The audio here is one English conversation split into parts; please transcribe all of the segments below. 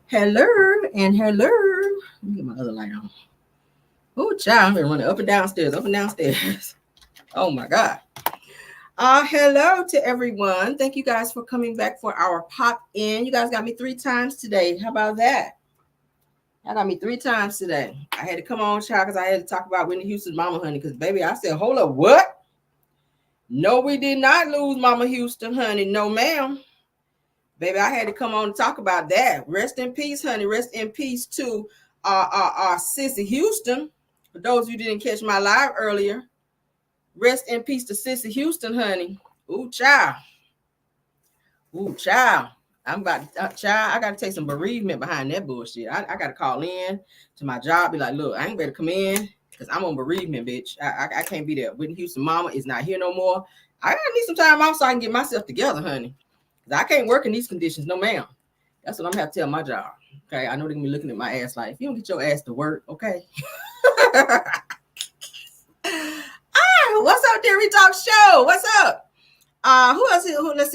Hello and hello. Let me get my other light on. Oh, child, I'm been running up and downstairs, up and downstairs. Oh my God. Hello to everyone. Thank you guys for coming back for our pop in. You guys got me 3 times today. How about that? I got me 3 times today. I had to come on, child, because I had to talk about Whitney Houston's Mama Honey. Because, baby, I said, hold up, what? No, we did not lose Mama Houston, honey. No, ma'am. Baby, I had to come on and talk about that. Rest in peace, honey. Rest in peace to Sissy Houston. For those of you who didn't catch my live earlier, rest in peace to Sissy Houston, honey. Ooh, child. Ooh, child. I'm about to, child, I got to take some bereavement behind that bullshit. I got to call in to my job, be like, look, I ain't better come in because I'm on bereavement, bitch. I can't be there. Whitney Houston mama is not here no more. I got to need some time off so I can get myself together, honey. Because I can't work in these conditions, no ma'am. That's what I'm going to have to tell my job. Okay, I know they're going to be looking at my ass like, if you don't get your ass to work, okay? What's up, Dear Talk Show? What's up? Who else here? Let's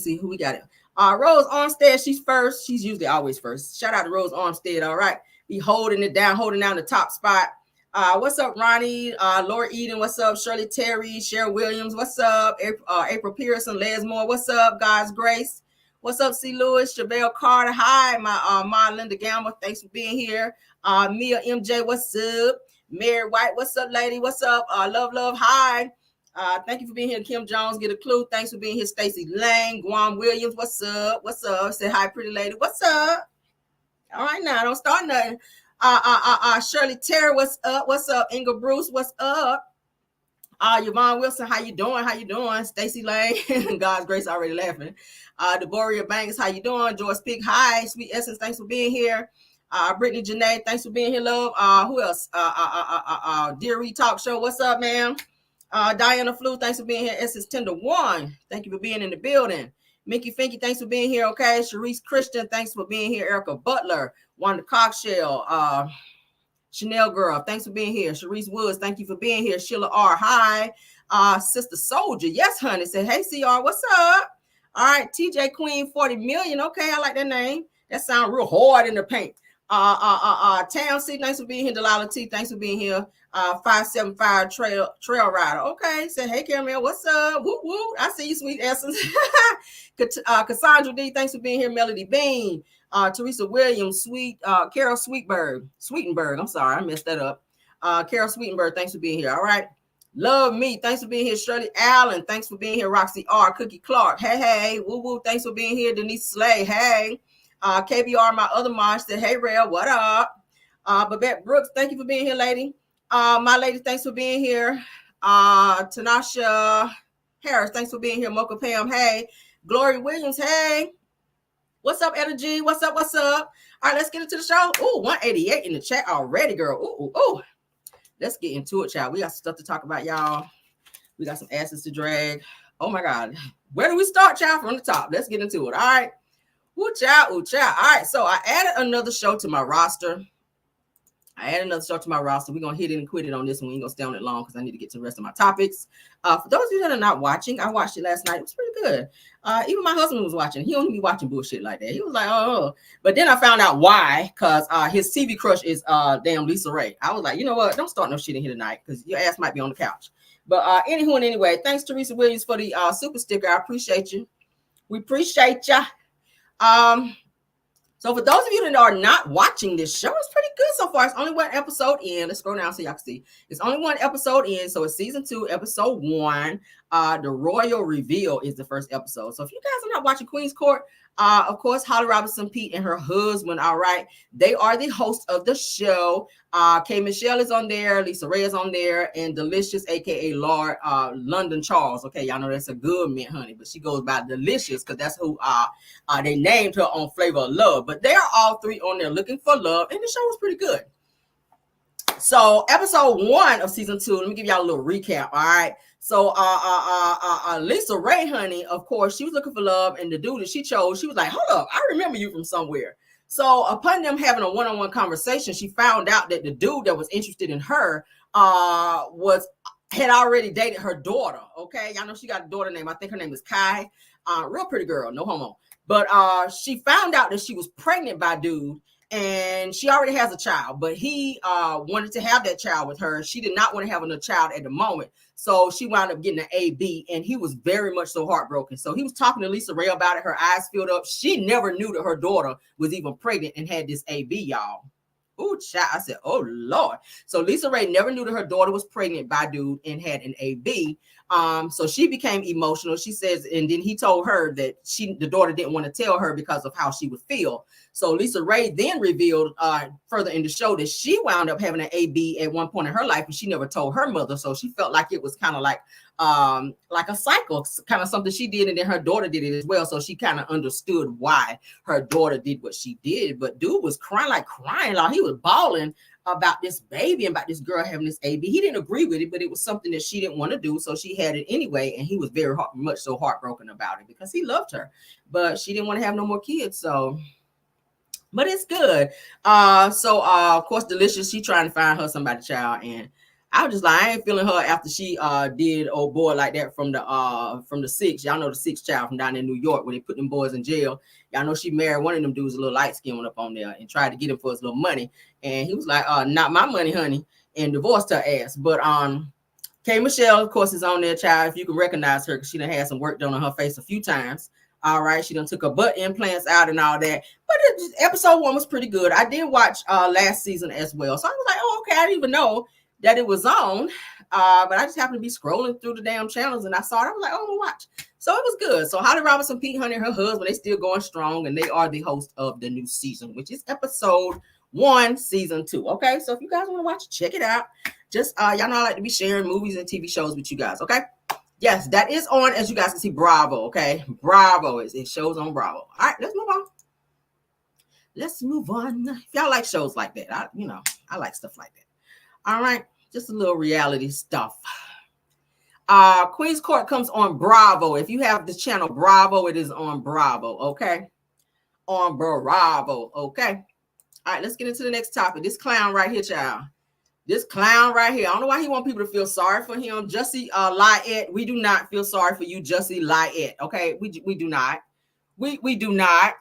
see who we got it. Rose Armstead, she's first. She's usually always first. Shout out to Rose Armstead. All right, be holding down the top spot. What's up, Ronnie? Laura Eden, what's up? Shirley Terry, Cheryl Williams, what's up? April Pearson, Les Moore, what's up? God's Grace, what's up? C. Lewis, Chevelle Carter, hi. My Linda Gamble, thanks for being here. Mia MJ, what's up? Mary White, what's up, lady? What's up? Love, hi. Thank you for being here. Kim Jones, get a clue. Thanks for being here. Stacy Lang, Guam Williams, what's up? What's up? Say hi, pretty lady. What's up? All right, now don't start nothing. Shirley Terry, what's up? What's up? Inga Bruce, what's up? Yvonne Wilson, how you doing? How you doing? Stacy Lang, God's Grace, already laughing. Deborah Banks, how you doing? Joyce Pig, hi. Sweet Essence, thanks for being here. Brittany Janae, thanks for being here, love. Who else? Dear Talk Show, what's up, ma'am? Diana Flu, thanks for being here. Essence Tender One, thank you for being in the building. Mickey Finky, thanks for being here. Okay, Sharice Christian, thanks for being here. Erica Butler, Wanda Cockshell, Chanel Girl, thanks for being here. Sharice Woods, thank you for being here. Sheila R, hi. Sister Soldier, yes, honey. Say, hey, CR, what's up? All right, TJ Queen 40 million. Okay, I like that name. That sounds real hard in the paint. Town C, thanks for being here. Delilah T, thanks for being here. 575 Trail Rider. Okay, say hey, Caramel, what's up? Woo woo. I see you, Sweet Essence. Cassandra D, thanks for being here. Melody Bean, Teresa Williams, Carol Sweetenberg. I'm sorry, I messed that up. Carol Sweetenberg, thanks for being here. All right. Love Me, thanks for being here. Shirley Allen, thanks for being here. Roxy R, Cookie Clark, hey, woo woo, thanks for being here. Denise Slay, hey. KBR, my other mom, said, hey, Rail, what up? Babette Brooks, thank you for being here, lady. My lady, thanks for being here. Tanasha Harris, thanks for being here. Mocha Pam, hey. Glory Williams, hey. What's up, Etta G? What's up? All right, let's get into the show. Ooh, 188 in the chat already, girl. Ooh. Let's get into it, child. We got stuff to talk about, y'all. We got some asses to drag. Oh, my God. Where do we start, child? From the top. Let's get into it, all right? Ooh, child. All right, so I added another show to my roster. We're going to hit it and quit it on this one. We ain't going to stay on it long because I need to get to the rest of my topics. For those of you that are not watching, I watched it last night. It was pretty good. Even my husband was watching. He don't be watching bullshit like that. He was like, oh. But then I found out why, because his TV crush is damn Lisa Ray. I was like, you know what? Don't start no shit in here tonight because your ass might be on the couch. But anyway, thanks Teresa Williams for the super sticker. I appreciate you. We appreciate you. So for those of you that are not watching this show, it's pretty good so far. It's only one episode in. Let's scroll down so y'all can see. It's only one episode in. So it's season 2, episode 1. The Royal Reveal is the first episode. So if you guys are not watching Queen's Court, of course, Holly Robinson Pete and her husband, all right, they are the hosts of the show. K. Michelle is on there, Lisa Ray is on there, and Delicious, aka Lord London Charles. Okay, y'all know that's a good mint, honey, but she goes by Delicious because that's who they named her on Flavor of Love. But they are all 3 on there looking for love, and the show was pretty good. So episode 1 of season 2, let me give y'all a little recap. All right. So Lisa Ray, honey, of course, she was looking for love, and the dude that she chose, she was like, hold up, I remember you from somewhere. So upon them having a one-on-one conversation, she found out that the dude that was interested in her had already dated her daughter. Okay, y'all know she got a daughter name. I think her name is Kai. Real pretty girl, no homo. But she found out that she was pregnant by dude, and she already has a child, but he wanted to have that child with her. She did not want to have another child at the moment. So she wound up getting an AB, and he was very much so heartbroken. So he was talking to Lisa Ray about it. Her eyes filled up. She never knew that her daughter was even pregnant and had this AB, y'all. Oh, child. I said, oh, Lord. So Lisa Ray never knew that her daughter was pregnant by dude and had an AB. So she became emotional. She says, and then he told her that the daughter didn't want to tell her because of how she would feel. So Lisa Ray then revealed further in the show that she wound up having an AB at one point in her life, and she never told her mother. So she felt like it was kind of like a cycle, kind of something she did, and then her daughter did it as well. So she kind of understood why her daughter did what she did. But dude was crying, like he was bawling about this baby and about this girl having this AB. He didn't agree with it, but it was something that she didn't want to do, so she had it anyway. And he was very much so heartbroken about it because he loved her, but she didn't want to have no more kids. So, but it's good. So of course, Delicious, she trying to find her somebody child, and I was just like, I ain't feeling her after she did old boy like that from the six. Y'all know the sixth child from down in New York where they put them boys in jail. Y'all know she married one of them dudes, a little light skin, went up on there and tried to get him for his little money. And he was like, not my money, honey, and divorced her ass. But K. Michelle, of course, is on there, child. If you can recognize her, because she done had some work done on her face a few times. All right, she done took her butt implants out and all that. But episode 1 was pretty good. I did watch last season as well. So I was like, oh, okay, I didn't even know that it was on. But I just happened to be scrolling through the damn channels and I saw it. I was like, oh, I'm gonna watch. So it was good. So Holly Robinson, Pete Honey, and her husband, they still going strong, and they are the host of the new season, which is episode 1, season 2. Okay, so if you guys want to watch, check it out. Just y'all know I like to be sharing movies and TV shows with you guys. Okay, yes, that is on, as you guys can see, Bravo. Okay, Bravo it shows on Bravo. All right, let's move on. Let's move on. If y'all like shows like that, I like stuff like that. All right, just a little reality stuff. Queen's Court comes on Bravo. If you have the channel Bravo, it is on Bravo. Okay, on Bravo. Okay. All right, let's get into the next topic. This clown right here, child. This clown right here. I don't know why he want people to feel sorry for him. Jussie Lie-Ette. We do not feel sorry for you, Jussie Lie-Ette. Okay, we do not. We do not.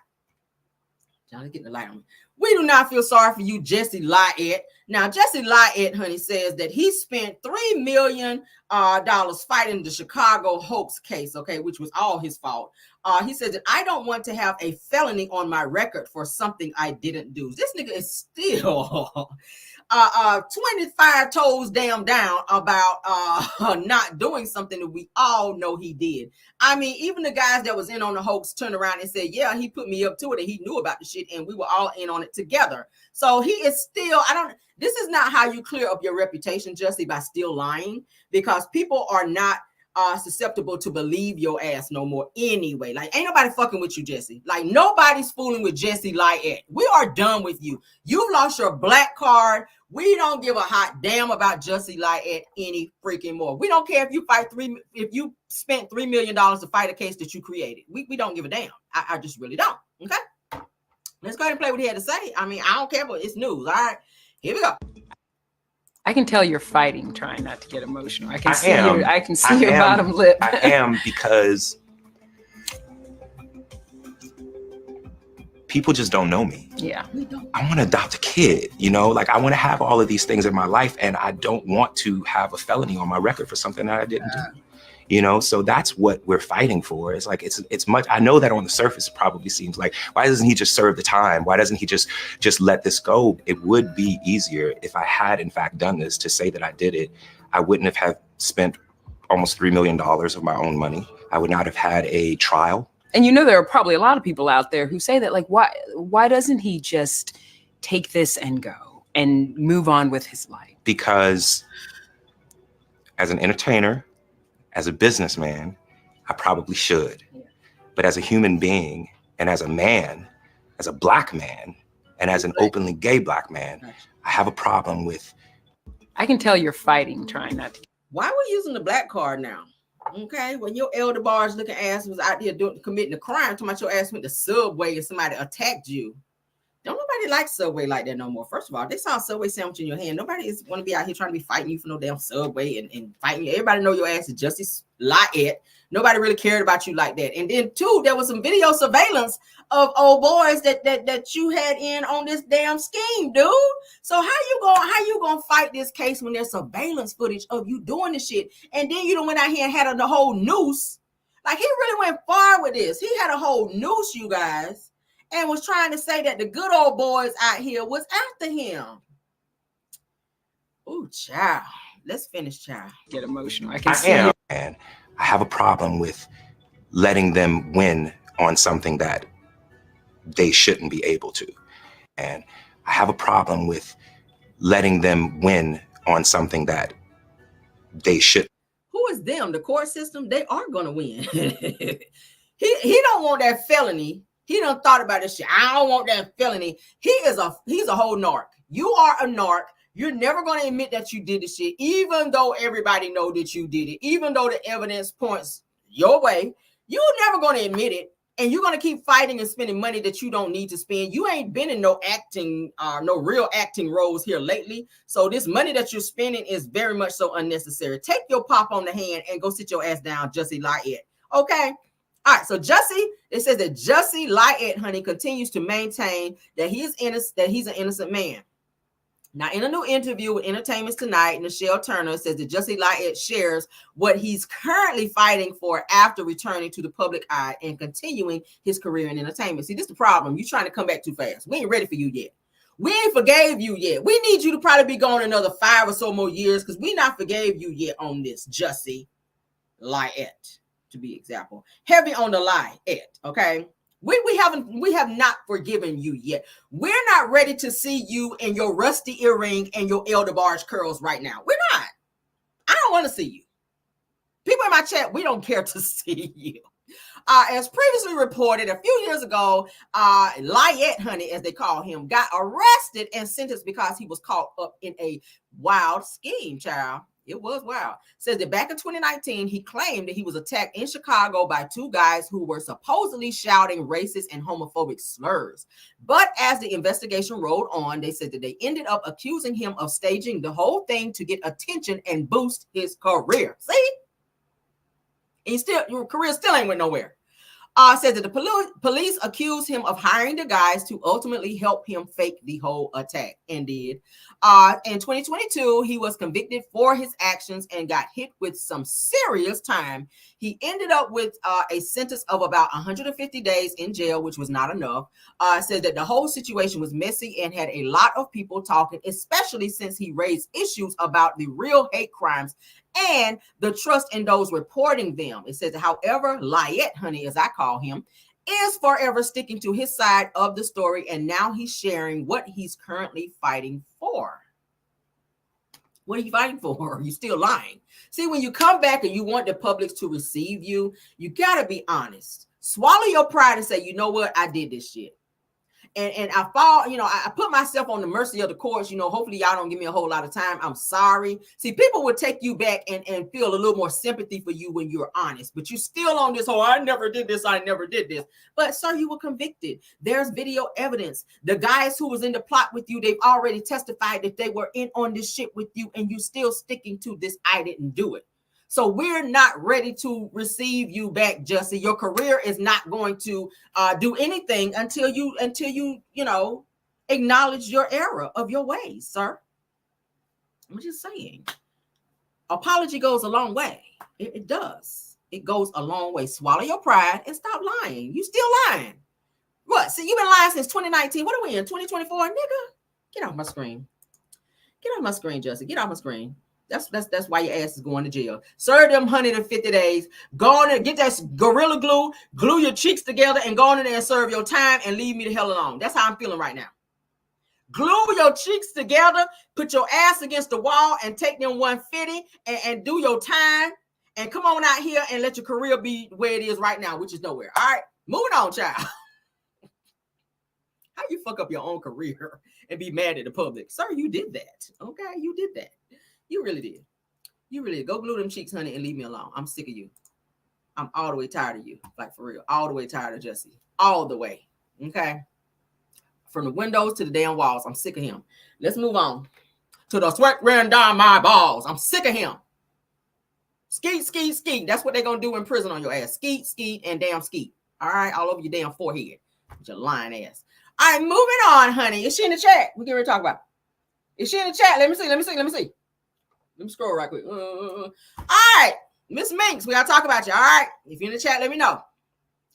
Johnny, get the light on me. We do not feel sorry for you, Jussie Lie-Ette. Now, Jussie Lie-Ette, honey, says that he spent $3 million fighting the Chicago hoax case, okay, which was all his fault. He said that I don't want to have a felony on my record for something I didn't do. This nigga is still 25 toes down about not doing something that we all know he did. I mean, even the guys that was in on the hoax turned around and said, yeah, he put me up to it and he knew about the shit and we were all in on it together. So he is still, this is not how you clear up your reputation, Jussie, by still lying, because people are not susceptible to believe your ass no more anyway. Like, ain't nobody fucking with you, Jussie. Like, nobody's fooling with Jussie Lie-Ette. We are done with you. You lost your black card. We don't give a hot damn about Jussie Lie-Ette any freaking more. We don't care if you spent $3 million to fight a case that you created. We don't give a damn. I just really don't. Okay, let's go ahead and play what he had to say. I mean, I don't care, but it's news. All right, here we go. I can tell you're fighting, trying not to get emotional. I can see your bottom lip. I am, because people just don't know me. Yeah. I want to adopt a kid, like I want to have all of these things in my life, and I don't want to have a felony on my record for something that I didn't do. So that's what we're fighting for. It's like, it's much, I know that on the surface, it probably seems like, why doesn't he just serve the time? Why doesn't he just let this go? It would be easier if I had in fact done this, to say that I did it. I wouldn't have spent almost $3 million of my own money. I would not have had a trial. And there are probably a lot of people out there who say that, like, why doesn't he just take this and go and move on with his life? Because as an entertainer, as a businessman, I probably should. Yeah. But as a human being, and as a man, as a black man, and as an openly gay black man, I have a problem with. I can tell you're fighting, trying not to. Why are we using the black card now? Okay, when your elder barge looking ass was out there committing a crime, talking about your ass went to Subway and somebody attacked you. Don't nobody like Subway like that no more. First of all, they saw a Subway sandwich in your hand. Nobody is want to be out here trying to be fighting you for no damn Subway and fighting you. Everybody know your ass is Jussie Lie-Ette. Nobody really cared about you like that. And then two, there was some video surveillance of old boys that you had in on this damn scheme, dude. So how you gonna fight this case when there's surveillance footage of you doing this shit? And then you done went out here and had the whole noose. Like, he really went far with this. He had a whole noose, you guys, and was trying to say that the good old boys out here was after him. Ooh, child. Let's finish, child. Get emotional. I can see am, it. and I have a problem with letting them win on something that they shouldn't be able to. And I have a problem with letting them win on something that they shouldn't. Who is them? The court system? They are gonna win. he don't want that felony. He done thought about this shit. I don't want that felony. He's a whole narc. You are a narc. You're never going to admit that you did the shit, even though everybody know that you did it, even though the evidence points your way. You're never going to admit it, and you're going to keep fighting and spending money that you don't need to spend. You ain't been in no acting, no real acting roles here lately, so this money that you're spending is very much so unnecessary. Take your pop on the hand and go sit your ass down, Jussie Lie-Ette. Okay? All right, so Jussie, it says that Jussie Lie-Ette, honey, continues to maintain that he is innocent, that he's an innocent man. Now, in a new interview with Entertainment Tonight, Nichelle Turner says that Jussie Lie-Ette shares what he's currently fighting for after returning to the public eye and continuing his career in entertainment. See, this is the problem. You're trying to come back too fast. We ain't ready for you yet. We ain't forgave you yet. We need you to probably be gone another 5 or so more years because we not forgave you yet on this, Jussie Lie-Ette, to be example. Heavy on the Lie-Ette, okay? We have not forgiven you yet. We're not ready to see you in your rusty earring and your elder barge curls right now. We're not. I don't want to see you. People in my chat, we don't care to see you. As previously reported a few years ago, Lie-Ette, honey, as they call him, got arrested and sentenced because he was caught up in a wild scheme, child. It was wild. Says that back in 2019, he claimed that he was attacked in Chicago by two guys who were supposedly shouting racist and homophobic slurs. But as the investigation rolled on, they said that they ended up accusing him of staging the whole thing to get attention and boost his career. See? And your career still ain't went nowhere. Said that the police accused him of hiring the guys to ultimately help him fake the whole attack, and did. In 2022, he was convicted for his actions and got hit with some serious time. He ended up with a sentence of about 150 days in jail, which was not enough. Said that the whole situation was messy and had a lot of people talking, especially since he raised issues about the real hate crimes and the trust in those reporting them. It says, however, Lie-Ette, honey, as I call him, is forever sticking to his side of the story, and now he's sharing what he's currently fighting for. What are you fighting for? Are you still lying? See, when you come back and you want the public to receive you, you got to be honest. Swallow your pride and say, you know what? I did this shit. And I fall, I put myself on the mercy of the courts. Hopefully y'all don't give me a whole lot of time. I'm sorry. See, people will take you back and feel a little more sympathy for you when you're honest, but you're still on this whole, I never did this. But sir, you were convicted. There's video evidence. The guys who was in the plot with you, they've already testified that they were in on this shit with you, and you still sticking to this, I didn't do it. So we're not ready to receive you back, Jussie. Your career is not going to do anything until you acknowledge your error of your ways, sir. I'm just saying. Apology goes a long way. It does. It goes a long way. Swallow your pride and stop lying. You still lying. What? See, you've been lying since 2019. What are we in? 2024, nigga? Get off my screen. Get off my screen, Jussie. Get off my screen. That's why your ass is going to jail. Serve them 150 days. Go on and get that Gorilla Glue, glue your cheeks together, and go on in there and serve your time and leave me the hell alone. That's how I'm feeling right now. Glue your cheeks together, put your ass against the wall, and take them 150 and do your time. And come on out here and let your career be where it is right now, which is nowhere. All right, moving on, child. How you fuck up your own career and be mad at the public? Sir, you did that. Okay, you did that. You really did. You really did. Go glue them cheeks, honey, and leave me alone. I'm sick of you. I'm all the way tired of you. Like, for real. All the way tired of Jussie. All the way. Okay? From the windows to the damn walls. I'm sick of him. Let's move on. To the sweat ran down my balls. I'm sick of him. Skeet, skeet, skeet. That's what they're going to do in prison on your ass. Skeet, skeet, and damn skeet. All right? All over your damn forehead. With your lying ass. All right, moving on, honey. Is she in the chat? We're going to talk about it. Is she in the chat? Let me see. Let me scroll right quick. All right. Miss Minx, we got to talk about you. All right? If you're in the chat, let me know.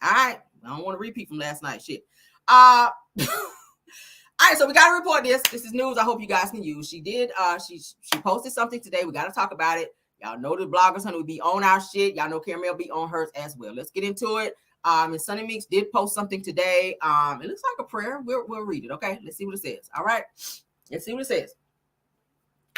All right? I don't want to repeat from last night. Shit. All right, so we got to report this. This is news I hope you guys can use. She did. She posted something today. We got to talk about it. Y'all know the bloggers, honey, will be on our shit. Y'all know Caramel be on hers as well. Let's get into it. And Sunny Meeks did post something today. It looks like a prayer. We'll read it, okay? Let's see what it says. All right? Let's see what it says.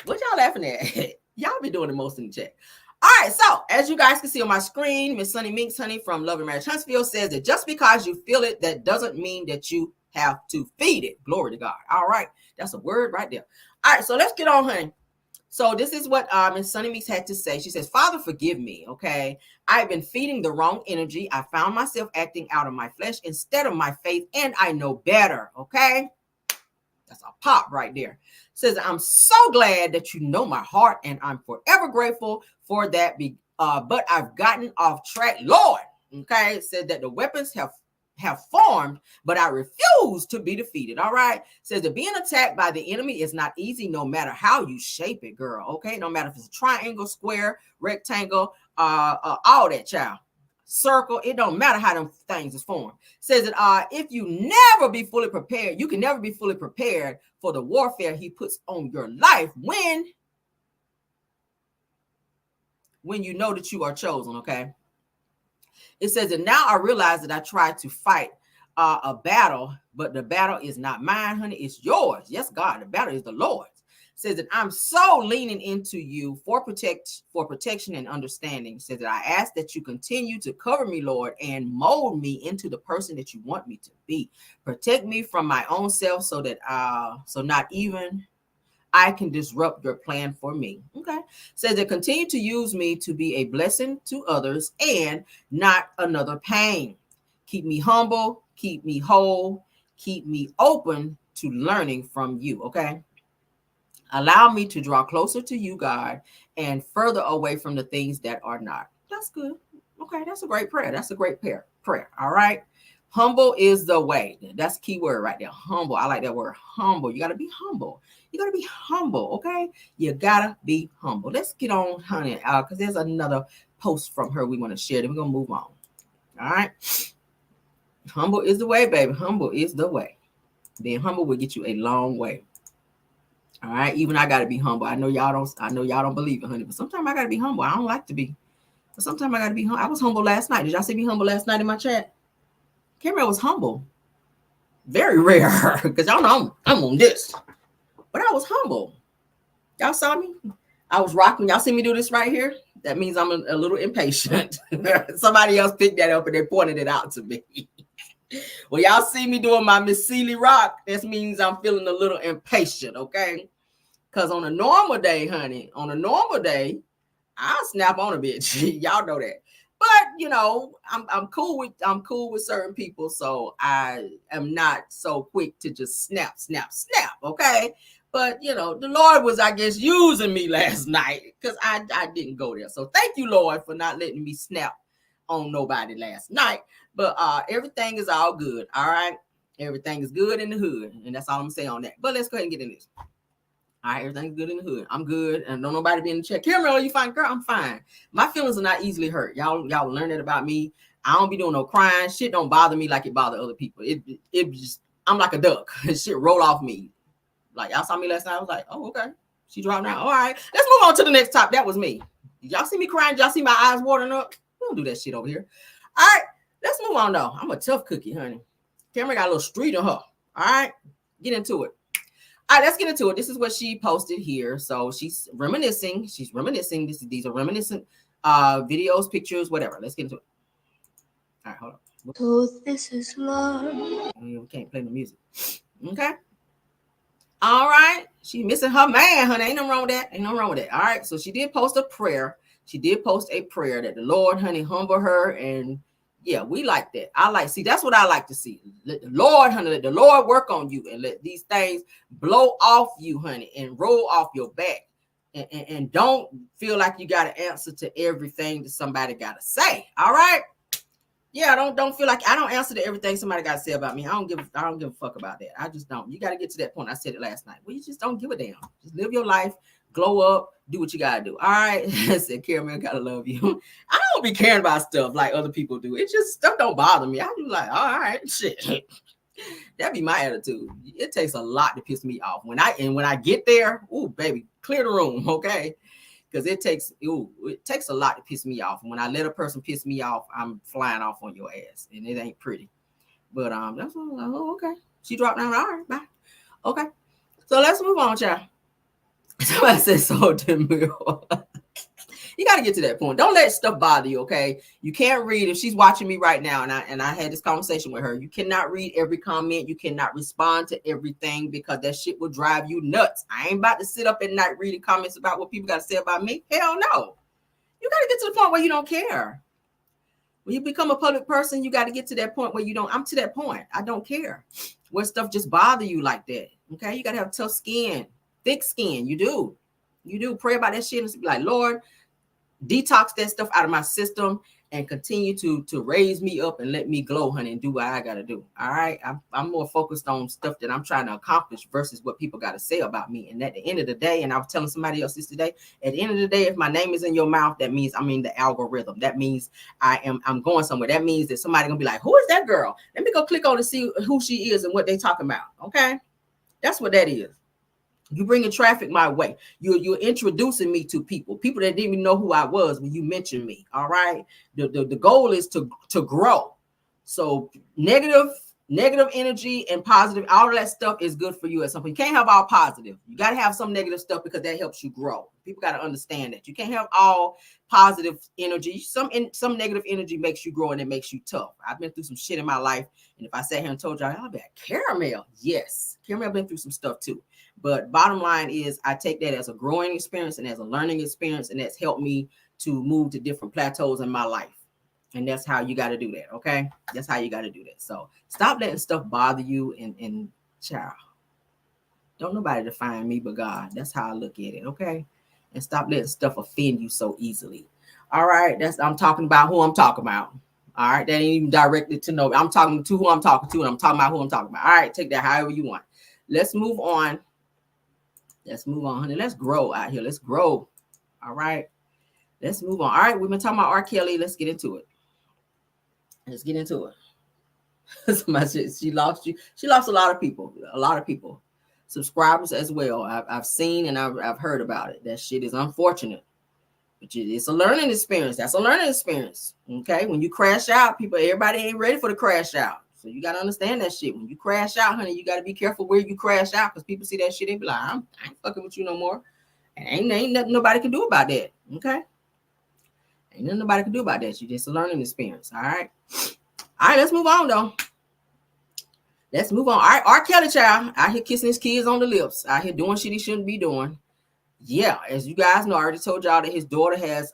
What y'all laughing at? Y'all be doing the most in the chat. All right, so as you guys can see on my screen, Miss Sunny Meeks, honey, from Love and Marriage Huntsville says that just because you feel it, that doesn't mean that you have to feed it. Glory to God. All right, that's a word right there. All right, so let's get on, honey. So this is what Miss Sunny Meeks had to say. She says, Father, forgive me, okay? I've been feeding the wrong energy. I found myself acting out of my flesh instead of my faith, and I know better, okay? That's a pop right there. Says, I'm so glad that you know my heart, and I'm forever grateful for that. But I've gotten off track, Lord. Okay, said that the weapons have formed, but I refuse to be defeated. All right. Says that being attacked by the enemy is not easy, no matter how you shape it, girl. Okay, no matter if it's a triangle, square, rectangle, all that, child. Circle, it don't matter how them things is formed. Says that if you never be fully prepared, you can never be fully prepared for the warfare he puts on your life when you know that you are chosen. Okay, it says that now I realize that I tried to fight a battle, but the battle is not mine, honey, it's yours. Yes, God, the battle is the Lord's. Says that I'm so leaning into you for protection and understanding. Says that I ask that you continue to cover me, Lord, and mold me into the person that you want me to be. Protect me from my own self so that so not even I can disrupt your plan for me. Okay. Says that continue to use me to be a blessing to others and not another pain. Keep me humble, keep me whole, keep me open to learning from you. Okay. Allow me to draw closer to you, God, and further away from the things that are not. That's good. Okay, that's a great prayer. That's a great prayer. All right. Humble is the way. That's a key word right there. Humble. I like that word. Humble. You got to be humble. You got to be humble. Okay. You got to be humble. Let's get on, honey, because there's another post from her we want to share. Then we're going to move on. All right. Humble is the way, baby. Humble is the way. Being humble will get you a long way. All right, even I gotta be humble. I know y'all don't believe it, honey, but sometimes I gotta be humble. I don't like to be, but sometimes I gotta be humble. I was humble last night. Did y'all see me humble last night in my chat? Cameron was humble. Very rare, because y'all know I'm on this. But I was humble. Y'all saw me? I was rocking. Y'all see me do this right here? That means I'm a little impatient. Somebody else picked that up and they pointed it out to me. Well, y'all see me doing my Miss Seeley rock. This means I'm feeling a little impatient, okay? Because on a normal day, honey, I'll snap on a bitch. Y'all know that. But you know, I'm cool with certain people, so I am not so quick to just snap, okay? But you know, the Lord was, I guess, using me last night because I didn't go there. So thank you, Lord, for not letting me snap on nobody last night. But everything is all good. All right. Everything is good in the hood. And that's all I'm saying on that. But let's go ahead and get in this. All right. Everything's good in the hood. I'm good. And don't nobody be in the chat. Cameron, are you fine? Girl, I'm fine. My feelings are not easily hurt. Y'all learn that about me. I don't be doing no crying. Shit don't bother me like it bother other people. It just, I'm like a duck. Shit roll off me. Like y'all saw me last night. I was like, oh, okay. She dropped now. All right. Let's move on to the next top. That was me. Did y'all see me crying? Did y'all see my eyes watering up? We don't do that shit over here. All right. Let's move on though. I'm a tough cookie, honey. Cameron got a little street on her. All right. Get into it. All right, let's get into it. This is what she posted here. So she's reminiscing. These are reminiscent videos, pictures, whatever. Let's get into it. All right, hold on. So this is love. We can't play the music. Okay. All right. She's missing her man, honey. Ain't nothing wrong with that. All right. So she did post a prayer. That the Lord, honey, humble her and Yeah, we like that. See, that's what I like to see. Let the Lord, honey, let the Lord work on you and let these things blow off you, honey, and roll off your back. And don't feel like you got to answer to everything that somebody got to say. All right. Yeah, don't feel like I don't answer to everything somebody got to say about me. I don't give a fuck about that. I just don't. You got to get to that point. I said it last night. Well, you just don't give a damn. Just live your life, glow up, do what you gotta do. All right. I said, Caramel, gotta love you. I don't be caring about stuff like other people do. It just stuff don't bother me. I be like, all right, shit. That'd be my attitude. It takes a lot to piss me off. When I get there, ooh, baby, clear the room, okay? Because it takes a lot to piss me off. And when I let a person piss me off, I'm flying off on your ass, and it ain't pretty. But that's what I'm like, oh, okay. She dropped down. All right, bye. Okay. So let's move on, child. Somebody said so demure. You got to get to that point. Don't let stuff bother you, okay? You can't read. If she's watching me right now, and I had this conversation with her, you cannot read every comment. You cannot respond to everything because that shit will drive you nuts. I ain't about to sit up at night reading comments about what people got to say about me. Hell no. You got to get to the point where you don't care. When you become a public person, you got to get to that point where you don't. I'm to that point. I don't care. Where stuff just bother you like that, okay? You got to have tough skin, thick skin. You do. Pray about that shit and be like, Lord, detox that stuff out of my system and continue to raise me up and let me glow, honey, and do what I gotta do. All right. I'm more focused on stuff that I'm trying to accomplish versus what people got to say about me. And at the end of the day, and I was telling somebody else this today, at the end of the day, if my name is in your mouth, that means I'm in the algorithm. That means I'm going somewhere. That means that somebody gonna be like, who is that girl? Let me go click on to see who she is and what they talking about. Okay. That's what that is. You bringing traffic my way. You're introducing me to people that didn't even know who I was when you mentioned me. All right. The goal is to grow. So negative energy and positive, all of that stuff is good for you at some point. You can't have all positive. You got to have some negative stuff because that helps you grow. People got to understand that. You can't have all positive energy. Some negative energy makes you grow and it makes you tough. I've been through some shit in my life. And if I sat here and told y'all, I'll be like, Caramel. Yes. Caramel been through some stuff too. But bottom line is I take that as a growing experience and as a learning experience. And that's helped me to move to different plateaus in my life. And that's how you got to do that. Okay. That's how you got to do that. So stop letting stuff bother you and child. Don't nobody define me but God. That's how I look at it. Okay. And stop letting stuff offend you so easily. All right. I'm talking about who I'm talking about. All right. That ain't even directed to nobody. I'm talking to who I'm talking to, and I'm talking about who I'm talking about. All right. Take that however you want. Let's move on. Honey. Let's grow out here. Let's grow. All right. Let's move on. All right. We've been talking about R. Kelly. Let's get into it. Somebody said she lost you. She lost a lot of people. Subscribers as well. I've seen and I've heard about it. That shit is unfortunate. But it's a learning experience. That's a learning experience. Okay. When you crash out, everybody ain't ready for the crash out. So you got to understand that shit. When you crash out, honey, you got to be careful where you crash out because people see that shit. They be like, I ain't fucking with you no more. And ain't nothing nobody can do about that. Okay. Ain't nothing nobody can do about that. You just a learning experience. All right. All right. Let's move on though. All right. R. Kelly child out here kissing his kids on the lips. Out here doing shit he shouldn't be doing. Yeah, as you guys know, I already told y'all that his daughter has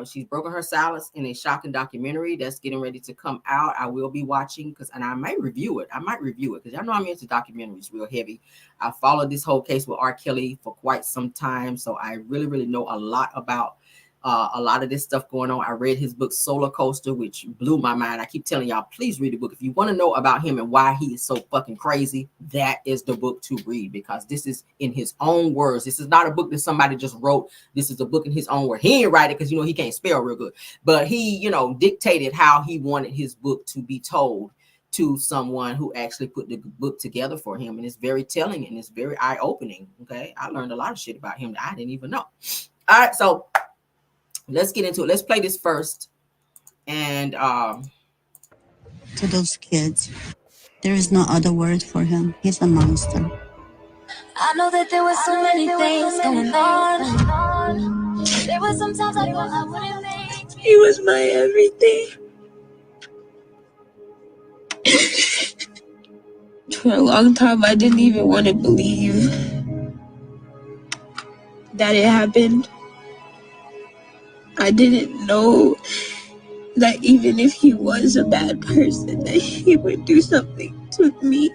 she's broken her silence in a shocking documentary that's getting ready to come out. I will be watching and I might review it. Because y'all know I'm into documentaries real heavy. I followed this whole case with R. Kelly for quite some time, so I really, really know a lot about a lot of this stuff going on. I read his book Solar Coaster, which blew my mind. I keep telling y'all, please read the book. If you want to know about him and why he is so fucking crazy, that is the book to read because this is in his own words. This is not a book that somebody just wrote. This is a book in his own words. He didn't write it because, he can't spell real good. But he, dictated how he wanted his book to be told to someone who actually put the book together for him. And it's very telling and it's very eye-opening. Okay. I learned a lot of shit about him that I didn't even know. All right. So let's get into it. Let's play this first. And to those kids, there is no other word for him. He's a monster. I know that there were so many things going on. There were some times I thought I wouldn't make. He was my everything. For a long time, I didn't even want to believe that it happened. I didn't know that even if he was a bad person, that he would do something to me.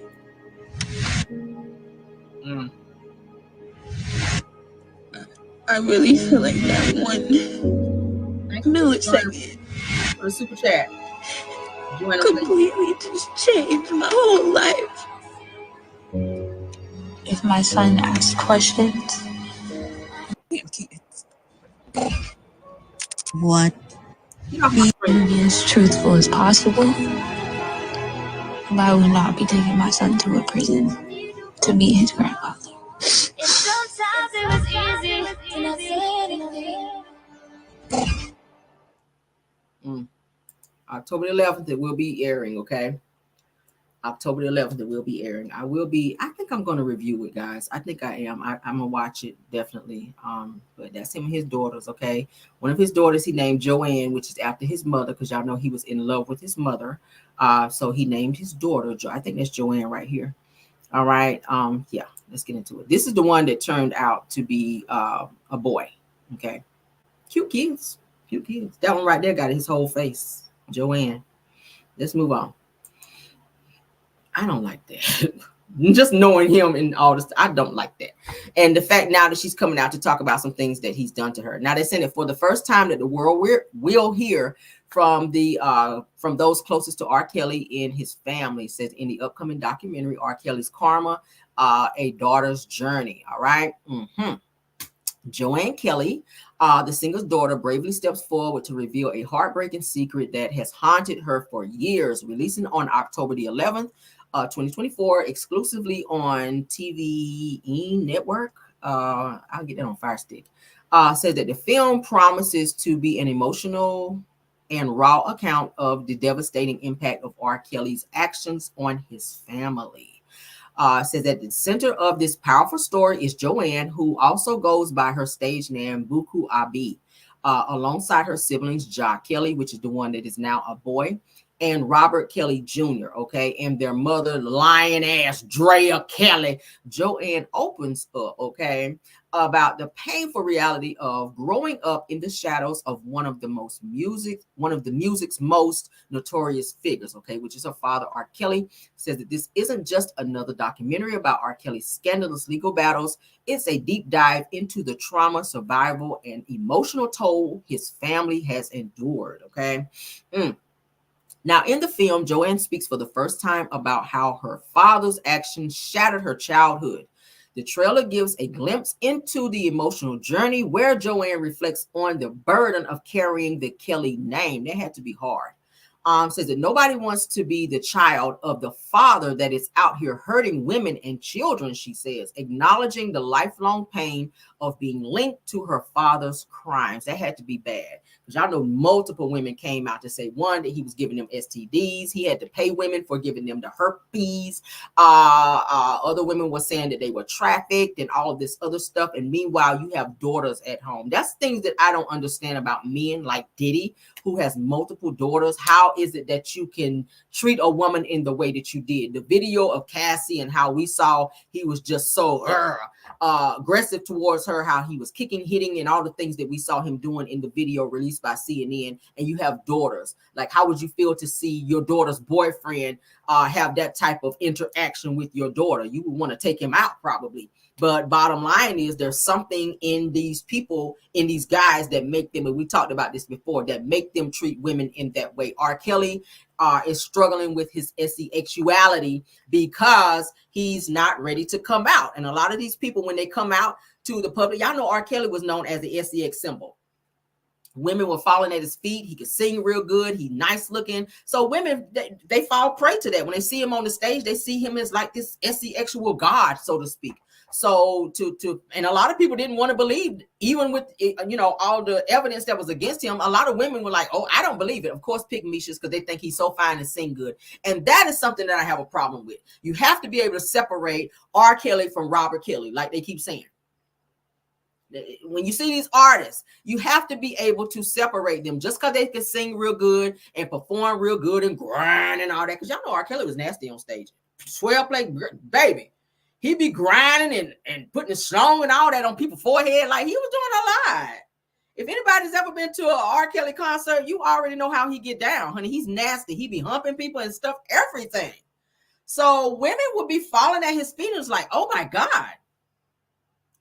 I really feel like that 1 millisecond For the super chat. completely just changed my whole life. If my son asks questions, What? be as truthful as possible. But I would not be taking my son to a prison to meet his grandfather. Sometimes it was easy to not say anything. October 11th, it will be airing, okay? October 11th, it will be airing. I think I'm going to review it, guys. I think I am. I'm going to watch it, definitely. But that's him and his daughters, okay? One of his daughters, he named Joanne, which is after his mother, because y'all know he was in love with his mother. So he named his daughter, I think that's Joanne right here. All right. Yeah, let's get into it. This is the one that turned out to be a boy, okay? Cute kids. Cute kids. That one right there got his whole face. Joanne. Let's move on. I don't like that. Just knowing him and all this, I don't like that. And the fact now that she's coming out to talk about some things that he's done to her. Now they're saying that for the first time that the world will hear from those closest to R. Kelly and his family, says in the upcoming documentary, R. Kelly's Karma, A Daughter's Journey. All right. Joanne Kelly, the singer's daughter, bravely steps forward to reveal a heartbreaking secret that has haunted her for years, releasing on October the 11th, 2024, exclusively on TVE Network. I'll get that on Fire Stick. Says that the film promises to be an emotional and raw account of the devastating impact of R. Kelly's actions on his family. Says that the center of this powerful story is Joanne, who also goes by her stage name Buku Abi, alongside her siblings Ja Kelly, which is the one that is now a boy, and Robert Kelly Jr., okay, and their mother, lion ass Drea Kelly. Joanne opens up, okay, about the painful reality of growing up in the shadows of one of the music's most notorious figures, okay, which is her father, R. Kelly. Says that this isn't just another documentary about R. Kelly's scandalous legal battles. It's a deep dive into the trauma, survival, and emotional toll his family has endured, okay. Now, in the film, Joanne speaks for the first time about how her father's actions shattered her childhood. The trailer gives a glimpse into the emotional journey where Joanne reflects on the burden of carrying the Kelly name. That had to be hard. Says that nobody wants to be the child of the father that is out here hurting women and children, she says, acknowledging the lifelong pain of being linked to her father's crimes. That had to be bad. Because y'all know multiple women came out to say, one, that he was giving them STDs. He had to pay women for giving them the herpes. Other women were saying that they were trafficked and all of this other stuff. And meanwhile, you have daughters at home. That's things that I don't understand about men like Diddy, who has multiple daughters. How is it that you can treat a woman in the way that you did? The video of Cassie and how we saw he was just so aggressive towards her, how he was kicking, hitting, and all the things that we saw him doing in the video released by CNN. And you have daughters. Like, how would you feel to see your daughter's boyfriend have that type of interaction with your daughter? You would want to take him out probably. But bottom line is there's something in these people, in these guys that make them, and we talked about this before, that make them treat women in that way. R. Kelly is struggling with his sexuality because he's not ready to come out. And a lot of these people, when they come out to the public, y'all know R. Kelly was known as the SEX symbol. Women were falling at his feet. He could sing real good. He's nice looking. So women, they fall prey to that. When they see him on the stage, they see him as like this sexual god, so to speak. So and a lot of people didn't want to believe, even with, all the evidence that was against him. A lot of women were like, oh, I don't believe it. Of course, pick Misha's because they think he's so fine and sing good. And that is something that I have a problem with. You have to be able to separate R. Kelly from Robert Kelly, like they keep saying. When you see these artists, you have to be able to separate them. Just because they can sing real good and perform real good and grind and all that. Because y'all know R. Kelly was nasty on stage. 12 play, baby. He be grinding and putting a song and all that on people's forehead. Like, he was doing a lot. If anybody's ever been to an R. Kelly concert, you already know how he get down, honey. He's nasty. He be humping people and stuff, everything. So women would be falling at his feet and it's like, oh my God.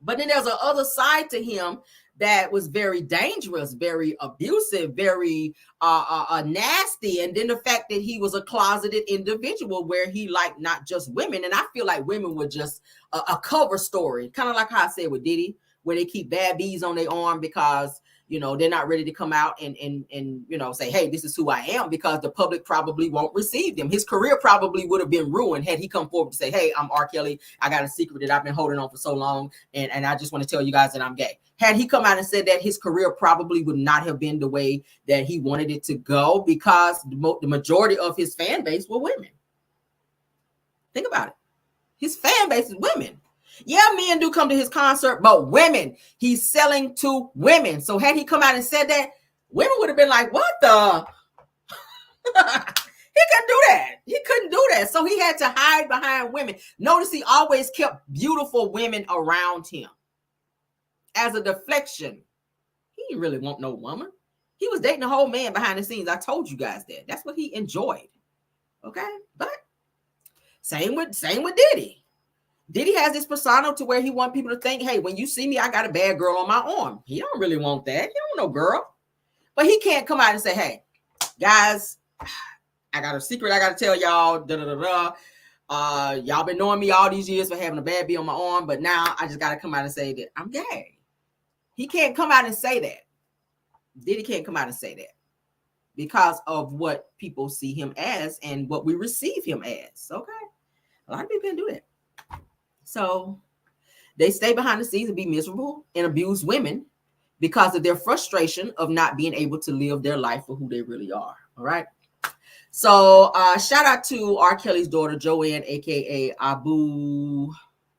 But then there's a other side to him that was very dangerous, very abusive, very nasty. And then the fact that he was a closeted individual where he liked not just women. And I feel like women were just a cover story, kind of like how I said with Diddy, where they keep bad bees on their arm because, you know, they're not ready to come out and you know, say, hey, this is who I am, because the public probably won't receive them. His career probably would have been ruined had he come forward to say, hey, I'm R. Kelly. I got a secret that I've been holding on for so long. And I just want to tell you guys that I'm gay. Had he come out and said that, his career probably would not have been the way that he wanted it to go, because the majority of his fan base were women. Think about it. His fan base is women. Yeah, men do come to his concert, but women. He's selling to women. So had he come out and said that, women would have been like, what the? He couldn't do that. He couldn't do that. So he had to hide behind women. Notice he always kept beautiful women around him as a deflection. He didn't really want no woman. He was dating a whole man behind the scenes. I told you guys that. That's what he enjoyed. Okay? But same with Diddy. Diddy has this persona to where he wants people to think, hey, when you see me, I got a bad girl on my arm. He don't really want that. He don't want no girl. But he can't come out and say, hey, guys, I got a secret I got to tell y'all. Y'all been knowing me all these years for having a bad bee on my arm, but now I just got to come out and say that I'm gay. He can't come out and say that. Diddy can't come out and say that because of what people see him as and what we receive him as. Okay? A lot of people can do that. So they stay behind the scenes and be miserable and abuse women because of their frustration of not being able to live their life for who they really are. All right. So shout out to R. Kelly's daughter, Joanne, aka Abu.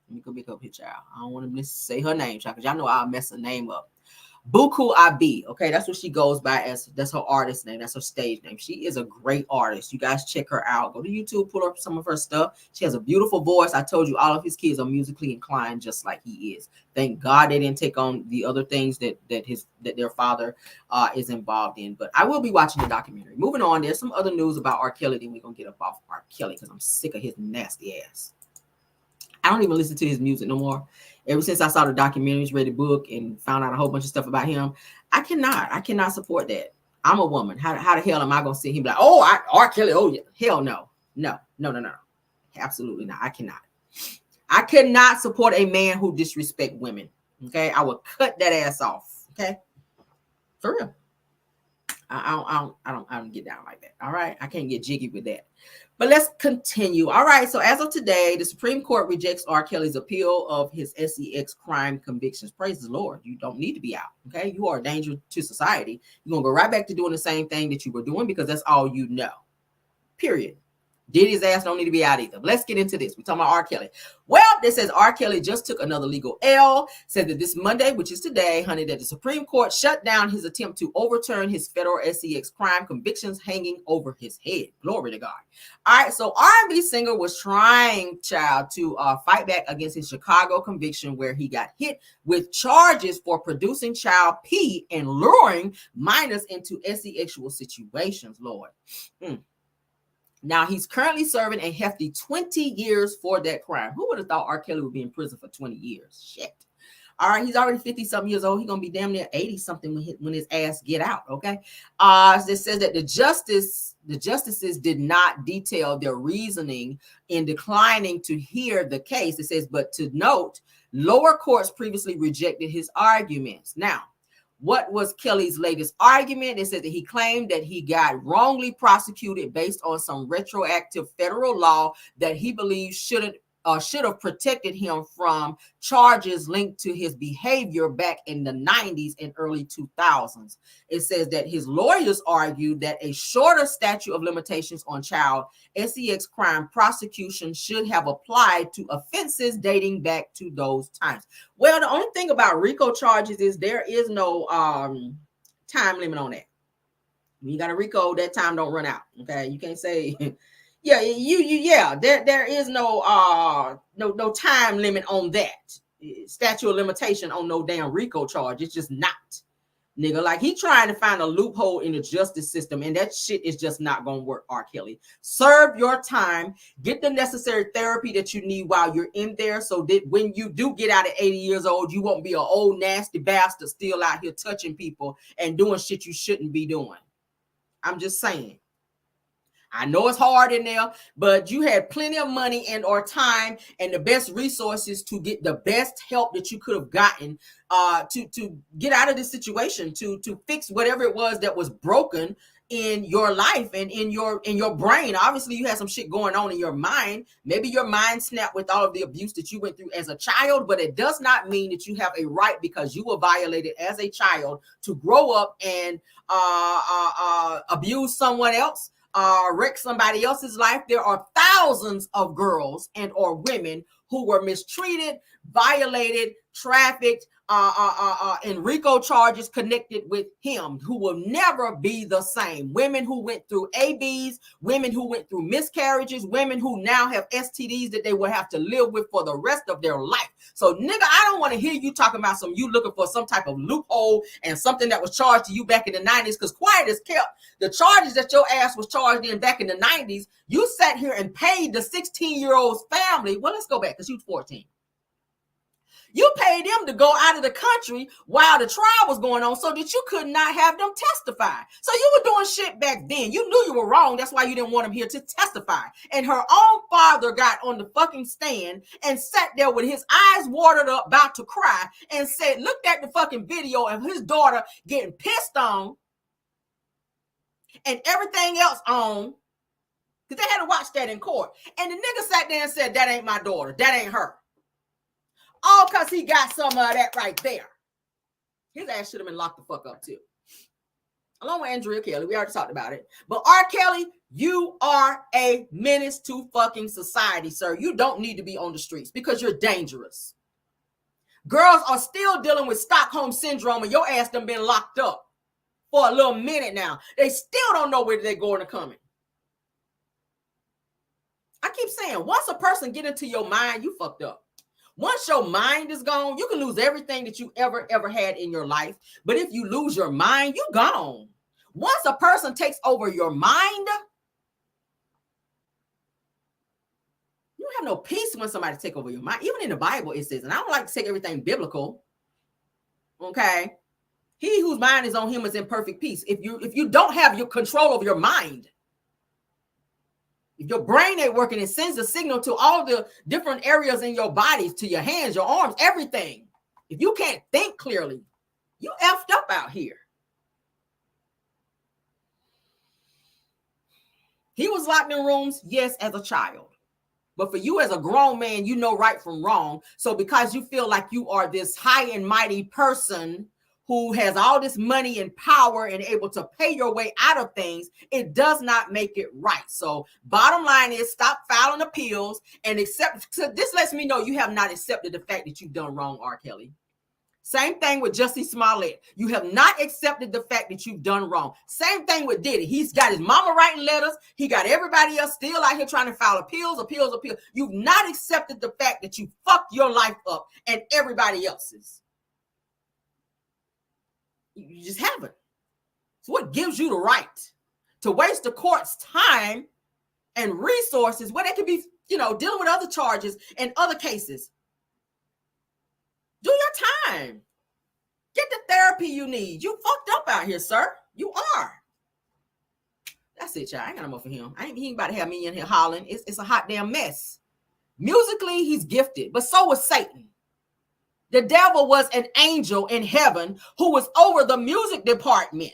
Let me go make up here, child. I don't want to say her name, child, because y'all know I'll mess her name up. Buku Abi. Okay, that's what she goes by as. That's her artist name. That's her stage name. She is a great artist. You guys check her out. Go to YouTube, pull up some of her stuff. She has a beautiful voice. I told you all of his kids are musically inclined, just like he is. Thank God they didn't take on the other things that their father is involved in. But I will be watching the documentary. Moving on, there's some other news about R. Kelly. Then we're gonna get up off R. Kelly because I'm sick of his nasty ass. I don't even listen to his music no more. Ever since I saw the documentaries, read the book, and found out a whole bunch of stuff about him, I cannot support that. I'm a woman. How the hell am I gonna sit here and be like, oh, R. Kelly? Oh, yeah. Hell no. No. Absolutely not. I cannot support a man who disrespect women. Okay, I will cut that ass off. Okay, for real. I don't get down like that. All right, I can't get jiggy with that. But let's continue. All right, so as of today, the Supreme Court rejects R. Kelly's appeal of his sex crime convictions. Praise the Lord. You don't need to be out. Okay, you are a danger to society. You're gonna go right back to doing the same thing that you were doing because that's all you know. Period. Diddy's ass don't need to be out either. But let's get into this. We're talking about R. Kelly. Well, this says R. Kelly just took another legal L. Said that this Monday, which is today, honey, that the Supreme Court shut down his attempt to overturn his federal sex crime convictions hanging over his head. Glory to God. All right, so R&B singer was trying, child, to fight back against his Chicago conviction where he got hit with charges for producing child pee and luring minors into sexual situations, Lord. Now, he's currently serving a hefty 20 years for that crime. Who would have thought R. Kelly would be in prison for 20 years? Shit. All right, he's already 50-something years old. He's going to be damn near 80-something when his ass get out, okay? It says that the justices did not detail their reasoning in declining to hear the case. It says, but to note, lower courts previously rejected his arguments. Now, what was Kelly's latest argument? It said that he claimed that he got wrongly prosecuted based on some retroactive federal law that he believes should have protected him from charges linked to his behavior back in the 90s and early 2000s. It says that his lawyers argued that a shorter statute of limitations on child sex crime prosecution should have applied to offenses dating back to those times. Well, the only thing about RICO charges is there is no time limit on that. When you got a RICO, that time don't run out. Okay, you can't say there is no time limit on that statute of limitation on no damn RICO charge. It's just not. nigga. Like, he trying to find a loophole in the justice system, and that shit is just not gonna work, R. Kelly. Serve your time, get the necessary therapy that you need while you're in there, so that when you do get out at 80 years old, you won't be an old nasty bastard still out here touching people and doing shit you shouldn't be doing. I'm just saying. I know it's hard in there, but you had plenty of money and or time and the best resources to get the best help that you could have gotten to get out of this situation, to fix whatever it was that was broken in your life and in your brain. Obviously, you had some shit going on in your mind. Maybe your mind snapped with all of the abuse that you went through as a child, but it does not mean that you have a right, because you were violated as a child, to grow up and abuse someone else, wreck somebody else's life. There are thousands of girls and or women who were mistreated, violated, trafficked, and RICO charges connected with him, who will never be the same. Women who went through ABs, women who went through miscarriages, women who now have STDs that they will have to live with for the rest of their life. So, nigga, I don't want to hear you talking about you looking for some type of loophole and something that was charged to you back in the 90s, because quiet as kept, the charges that your ass was charged in back in the 90s, you sat here and paid the 16-year-old's family. Well, let's go back, because you was 14. You paid them to go out of the country while the trial was going on so that you could not have them testify. So you were doing shit back then. You knew you were wrong. That's why you didn't want them here to testify. And her own father got on the fucking stand and sat there with his eyes watered up, about to cry, and said, looked at the fucking video of his daughter getting pissed on and everything else on, because they had to watch that in court. And the nigga sat there and said, that ain't my daughter. That ain't her. All because he got some of that right there. His ass should have been locked the fuck up too. Along with Andrea Kelly. We already talked about it. But R. Kelly, you are a menace to fucking society, sir. You don't need to be on the streets because you're dangerous. Girls are still dealing with Stockholm syndrome, and your ass done been locked up for a little minute now. They still don't know where they're going or coming. I keep saying, once a person get into your mind, you fucked up. Once your mind is gone, you can lose everything that you ever had in your life. But if you lose your mind, you gone. Once a person takes over your mind, you have no peace when somebody take over your mind. Even in the Bible, it says, and I don't like to take everything biblical. Okay. He whose mind is on him is in perfect peace. If you don't have your control of your mind, if your brain ain't working, it sends a signal to all the different areas in your body, to your hands, your arms, everything. If you can't think clearly, you effed up out here. He was locked in rooms, yes, as a child. But for you as a grown man, you know right from wrong. So because you feel like you are this high and mighty person who has all this money and power and able to pay your way out of things, it does not make it right. So bottom line is, stop filing appeals and accept. So this lets me know you have not accepted the fact that you've done wrong, R. Kelly. Same thing with Jussie Smollett. You have not accepted the fact that you've done wrong. Same thing with Diddy. He's got his mama writing letters. He got everybody else still out here trying to file appeals. You've not accepted the fact that you fucked your life up and everybody else's. You just haven't. So what gives you the right to waste the court's time and resources where they could be, dealing with other charges and other cases? Do your time. Get the therapy you need. You fucked up out here, sir. You are. That's it, y'all. I ain't got no more for him. He ain't about to have me in here hollering. It's a hot damn mess. Musically, he's gifted, but so was Satan. The devil was an angel in heaven who was over the music department.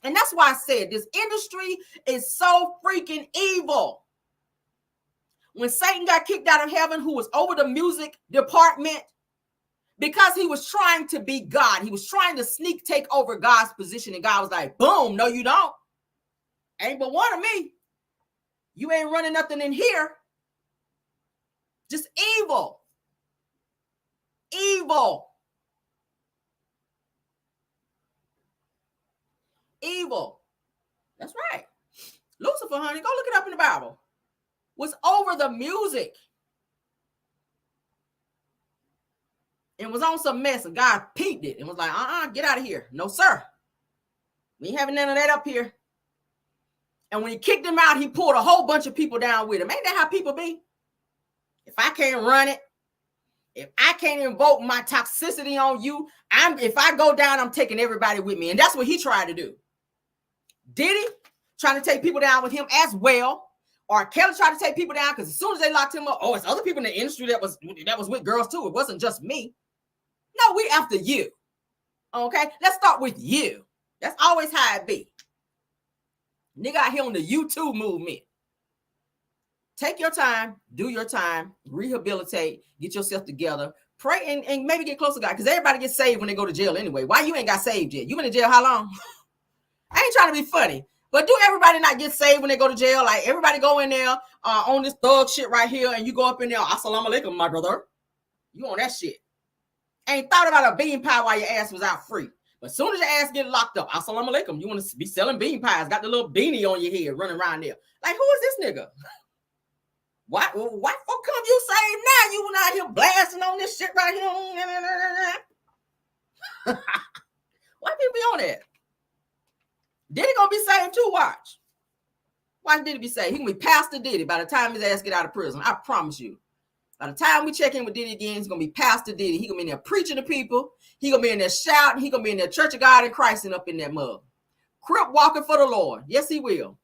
And that's why I said this industry is so freaking evil. When Satan got kicked out of heaven, who was over the music department, because he was trying to be God. He was trying to take over God's position. And God was like, boom, no, you don't. Ain't but one of me. You ain't running nothing in here. Just evil. Evil. Evil. That's right. Lucifer, honey, go look it up in the Bible. Was over the music. and was on some mess, and God peeped it and was like, get out of here. No, sir. We ain't having none of that up here. And when he kicked him out, he pulled a whole bunch of people down with him. Ain't that how people be? If I can't run it, if I can't invoke my toxicity on you, if I go down, I'm taking everybody with me. And that's what he tried to do. Diddy trying to take people down with him as well. Or Kelly tried to take people down because as soon as they locked him up, it's other people in the industry that was with girls too. It wasn't just me. No, we after you. Okay, let's start with you. That's always how it be. Nigga out here on the YouTube movement. Take your time, do your time, rehabilitate, get yourself together, pray, and maybe get close to God. Because everybody gets saved when they go to jail anyway. Why you ain't got saved yet? You been in jail how long? I ain't trying to be funny. But do everybody not get saved when they go to jail? Like everybody go in there on this thug shit right here, and you go up in there, assalamu alaikum, my brother. You on that shit. Ain't thought about a bean pie while your ass was out free. But as soon as your ass get locked up, assalamu alaikum, you want to be selling bean pies, got the little beanie on your head running around there. Like, who is this nigga? Why folk come you saying now? You out here blasting on this shit right here. Why people be on that? Diddy gonna be saved too, watch. Why Diddy be saved? He gonna be Pastor Diddy by the time his ass get out of prison. I promise you. By the time we check in with Diddy again, he's gonna be Pastor Diddy. He gonna be in there preaching to people. He gonna be in there shouting. He gonna be in there Church of God in Christ and up in that mug. Crip walking for the Lord. Yes, he will.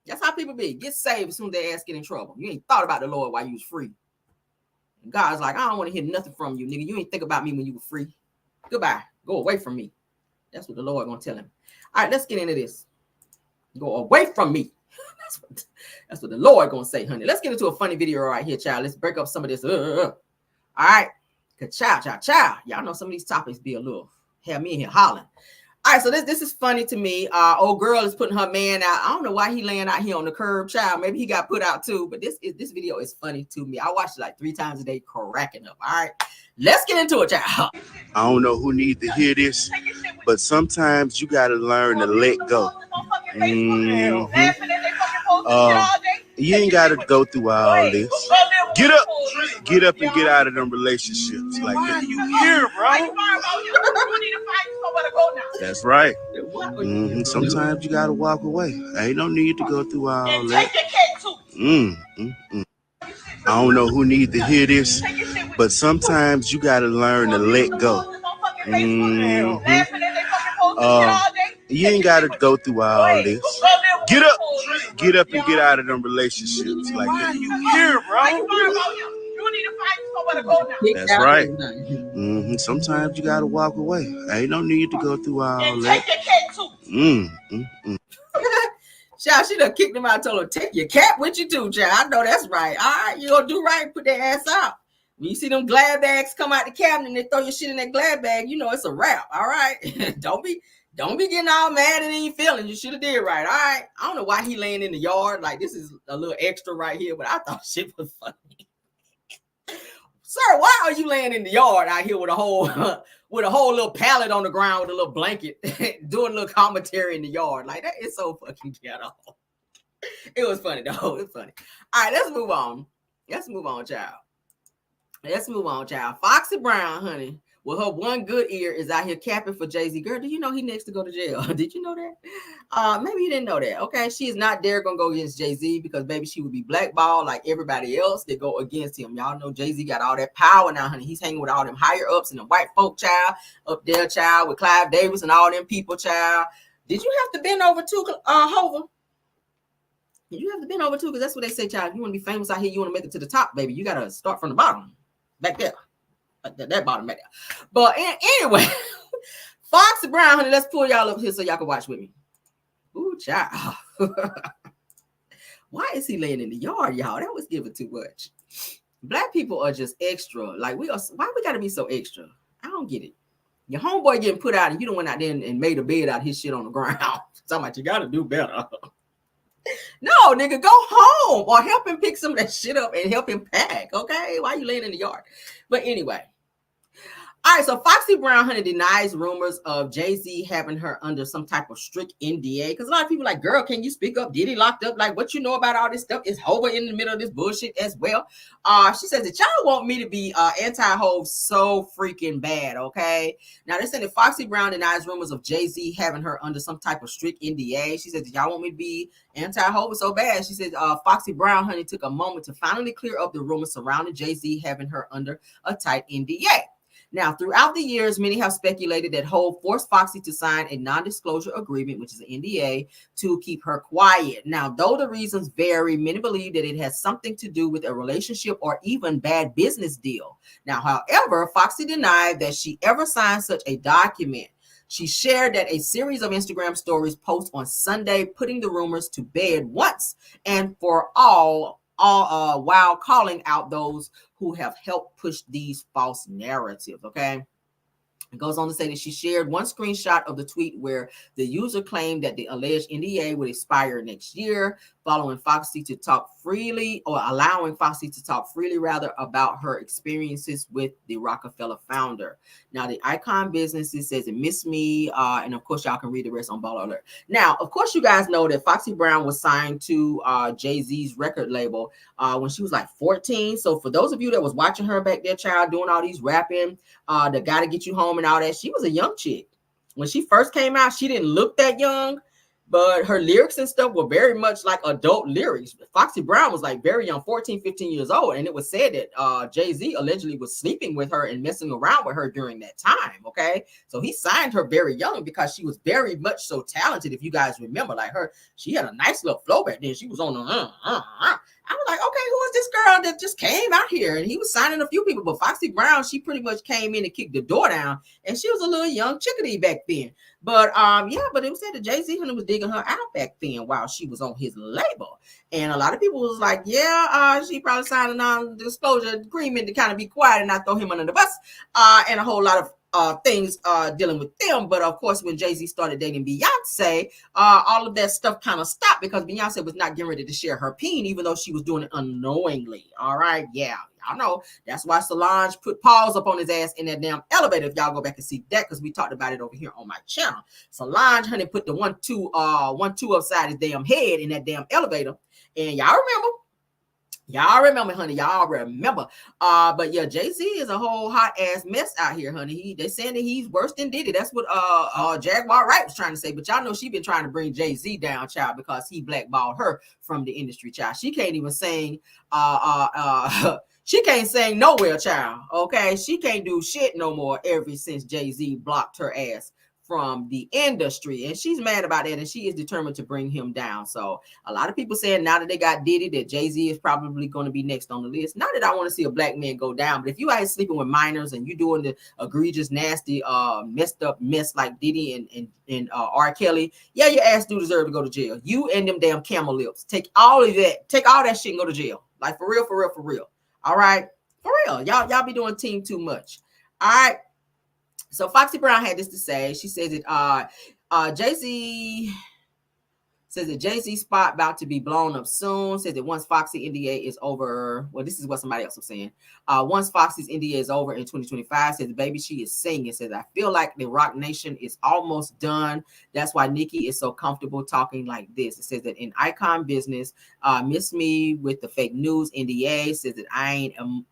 That's how people be. Get saved as soon as their ass get in trouble. You ain't thought about the Lord while you was free. And God's like, I don't want to hear nothing from you, nigga. You ain't think about me when you were free. Goodbye. Go away from me. That's what the Lord gonna tell him. All right, let's get into this. Go away from me. That's what the Lord gonna say, honey. Let's get into a funny video right here, child. Let's break up some of this. All right. Child. Y'all know some of these topics be a little, have me in here hollering. All right, so this is funny to me. Old girl is putting her man out. I don't know why he laying out here on the curb, child. Maybe he got put out too, but this video is funny to me. I watch it like 3 times a day, cracking up. All right, let's get into it, child. I don't know who needs to hear this, but sometimes you got to learn to let go. You ain't got to go through all this. Get up and get out of them relationships. Like that. You here, bro? That's right. Sometimes you got to walk away. Ain't no need to go through all that. I don't know who needs to hear this, but sometimes you got to learn to let go. You ain't got to go through all this. Get up and get out of them relationships. Like that. You here, bro? That's right. Sometimes you got to walk away. Ain't no need to go through all that. Child, she done kicked him out, told her, take your cat with you too, child. I know that's right. All right, you gonna do right, put that ass out. When you see them glad bags come out the cabinet and they throw your shit in that glad bag, you know it's a wrap. All right. Don't be getting all mad and in your feelings. You should have did right. All right. I don't know why he laying in the yard. Like, this is a little extra right here, but I thought shit was funny. Sir, why are you laying in the yard out here with a whole little pallet on the ground with a little blanket, doing a little commentary in the yard? Like, that is so fucking ghetto. It was funny though. It's funny. All right, let's move on, child. Foxy Brown, honey, with her one good ear, is out here capping for Jay-Z. Girl, do you know he next to go to jail? Did you know that? Maybe you didn't know that. Okay, she is not there gonna go against Jay-Z because baby, she would be blackballed like everybody else that go against him. Y'all know Jay-Z got all that power now, honey. He's hanging with all them higher ups and the white folk, child, up there, child, with Clive Davis and all them people, child. Did you have to bend over too, Hova? Did you have to bend over too? Because that's what they say, child. If you want to be famous out here, you want to make it to the top, baby. You gotta start from the bottom, back there. That bottom back there. But anyway, Foxy Brown, honey, let's pull y'all up here so y'all can watch with me. Ooh, child. Why is he laying in the yard, y'all? That was giving too much. Black people are just extra. Like, why we gotta be so extra? I don't get it. Your homeboy getting put out and you done went out there and made a bed out of his shit on the ground. Talking about you gotta do better. No, nigga, go home or help him pick some of that shit up and help him pack, okay? Why you laying in the yard? But anyway, All right, so Foxy Brown, honey, denies rumors of Jay-Z having her under some type of strict NDA. Because a lot of people like, girl, can you speak up? Did he locked up? Like, what you know about all this stuff is Hova in the middle of this bullshit as well. She says that y'all want me to be anti-Hov so freaking bad, okay? Now, they're saying that Foxy Brown denies rumors of Jay-Z having her under some type of strict NDA. She says that y'all want me to be anti-Hov so bad. She says Foxy Brown, honey, took a moment to finally clear up the rumors surrounding Jay-Z having her under a tight NDA. Now, throughout the years, many have speculated that Hov forced Foxy to sign a non-disclosure agreement, which is an NDA, to keep her quiet. Now, though the reasons vary, many believe that it has something to do with a relationship or even bad business deal. Now, however, Foxy denied that she ever signed such a document. She shared that a series of Instagram stories post on Sunday, putting the rumors to bed once and for all while calling out those who have helped push these false narratives. Okay. It goes on to say that she shared one screenshot of the tweet where the user claimed that the alleged NDA would expire next year, allowing Foxy to talk freely about her experiences with the Rockefeller founder. Now, the Icon Businesses says it missed me, and of course, y'all can read the rest on Baller Alert. Now, of course, you guys know that Foxy Brown was signed to Jay-Z's record label when she was like 14. So for those of you that was watching her back there, child, doing all these rapping, the Gotta Get You Home and all that, she was a young chick. When she first came out, she didn't look that young, but her lyrics and stuff were very much like adult lyrics. Foxy Brown was like very young, 14, 15 years old. And it was said that Jay-Z allegedly was sleeping with her and messing around with her during that time. Okay. So he signed her very young because she was very much so talented. If you guys remember, like her, she had a nice little flow back then. She was on the, I was like, okay, who is this girl that just came out here? And he was signing a few people, but Foxy Brown, she pretty much came in and kicked the door down, and she was a little young chickadee back then. But but it was said that Jay-Z was digging her out back then while she was on his label. And a lot of people was like, she probably signed a non-disclosure agreement to kind of be quiet and not throw him under the bus. And a whole lot of things dealing with them. But of course, when Jay-Z started dating Beyonce, all of that stuff kind of stopped because Beyonce was not getting ready to share her peen, even though she was doing it unknowingly. All right. Yeah. Y'all know that's why Solange put paws up on his ass in that damn elevator. If y'all go back and see that, because we talked about it over here on my channel. Solange, honey, put the 1-2 upside his damn head in that damn elevator. And y'all remember, honey. Y'all remember. But yeah, Jay-Z is a whole hot ass mess out here, honey. They saying that he's worse than Diddy. That's what Jaguar Wright was trying to say. But y'all know she been trying to bring Jay-Z down, child, because he blackballed her from the industry, child. She can't even sing. She can't sing nowhere, child. Okay, she can't do shit no more ever since Jay-Z blocked her ass from the industry, and she's mad about that, and she is determined to bring him down. So a lot of people saying now that they got Diddy, that Jay-Z is probably going to be next on the list. Not that I want to see a black man go down, but if you out sleeping with minors and you doing the egregious, nasty, messed up mess like Diddy and R. Kelly, yeah, your ass do deserve to go to jail. You and them damn camel lips. Take all of that. Take all that shit and go to jail. Like for real, for real, for real. All right, for real. Y'all be doing team too much. All right. So Foxy Brown had this to say. She says that Jay-Z says that Jay-Z spot about to be blown up soon. Says that once Foxy NDA is over, well, this is what somebody else was saying. Once Foxy's NDA is over in 2025, says the baby she is singing. Says I feel like the Rock Nation is almost done. That's why Nicki is so comfortable talking like this. It says that in Icon Business, miss me with the fake news NDA. Says that I ain't an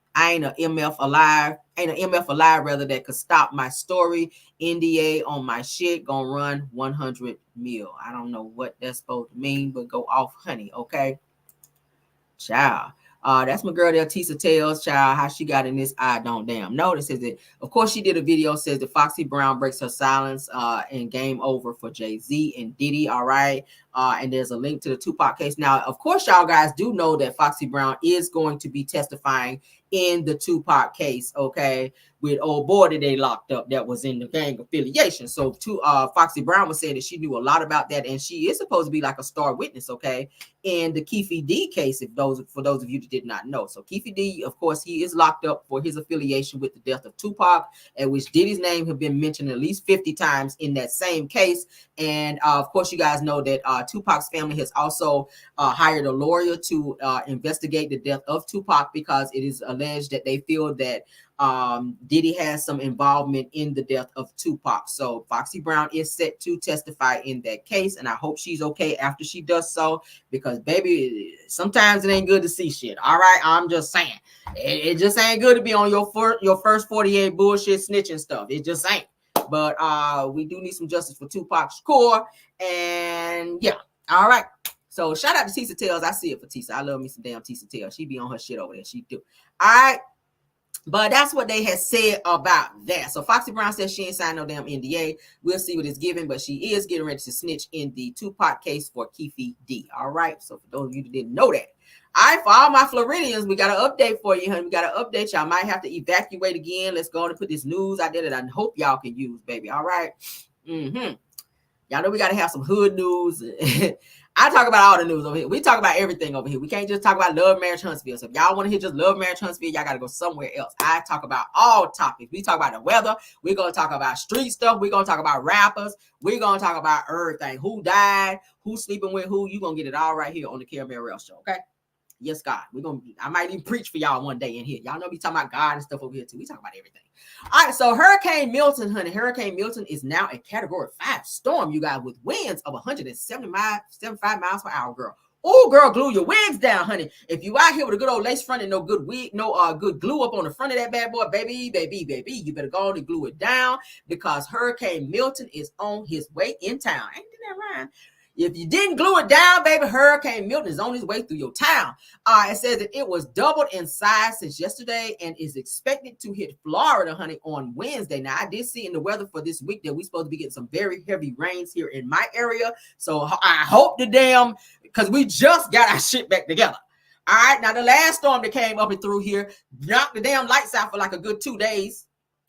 MF alive rather that could stop my story. NDA on my shit gonna run 100 mil. I don't know what that's supposed to mean, but go off, honey. Okay, ciao. That's my girl there, Tisa tells child how she got in this. I don't damn know. It says that, of course, she did a video, says that Foxy Brown breaks her silence and game over for Jay-Z and Diddy. All right. And there's a link to the Tupac case. Now, of course, y'all guys do know that Foxy Brown is going to be testifying in the Tupac case, okay, with old boy that they locked up that was in the gang affiliation. So Foxy Brown was saying that she knew a lot about that, and she is supposed to be like a star witness, okay, in the Keefe D case, for those of you that did not know. So Keefe D, of course, he is locked up for his affiliation with the death of Tupac, at which Diddy's name have been mentioned at least 50 times in that same case. And of course, you guys know that Tupac's family has also hired a lawyer to investigate the death of Tupac because it is alleged that they feel that Diddy has some involvement in the death of Tupac. So Foxy Brown is set to testify in that case, and I hope she's okay after she does so, because baby, sometimes it ain't good to see shit. All right, I'm just saying, it just ain't good to be on your first 48 bullshit snitching stuff. It just ain't. But we do need some justice for Tupac Shakur, and yeah, all right. So shout out to Tisa Tells. I see it for Tisa. I love me some damn Tisa Tells. She be on her shit over there. She do. All right. But that's what they had said about that. So Foxy Brown says she ain't signed no damn NDA. We'll see what it's given, but she is getting ready to snitch in the Tupac case for Keefe D. All right. So for those of you that didn't know that. All right, for all my Floridians, we got an update for you, honey. We got an update. Y'all might have to evacuate again. Let's go and put this news out there that I hope y'all can use, baby. All right. Y'all know we got to have some hood news. I talk about all the news over here. We talk about everything over here. We can't just talk about Love, Marriage, Huntsville. So if y'all want to hear just Love, Marriage, Huntsville, y'all got to go somewhere else. I talk about all topics. We talk about the weather. We're going to talk about street stuff. We're going to talk about rappers. We're going to talk about everything. Who died, who's sleeping with who. You're going to get it all right here on the Caramel Rail Show, okay? Yes, God. I might even preach for y'all one day in here. Y'all know we talking about God and stuff over here too. We talk about everything. All right, so Hurricane Milton, honey. Hurricane Milton is now a Category 5 storm, you guys, with winds of 175 miles per hour, girl. Oh, girl, glue your wigs down, honey. If you out here with a good old lace front and no good wig, good glue up on the front of that bad boy, baby, you better go on and glue it down, because Hurricane Milton is on his way in town. Ain't that right? If you didn't glue it down, baby, Hurricane Milton is on his way through your town. It says that it was doubled in size since yesterday and is expected to hit Florida, honey, on Wednesday. Now, I did see in the weather for this week that we're supposed to be getting some very heavy rains here in my area. So I hope because we just got our shit back together. All right, now the last storm that came up and through here knocked the damn lights out for like a good 2 days.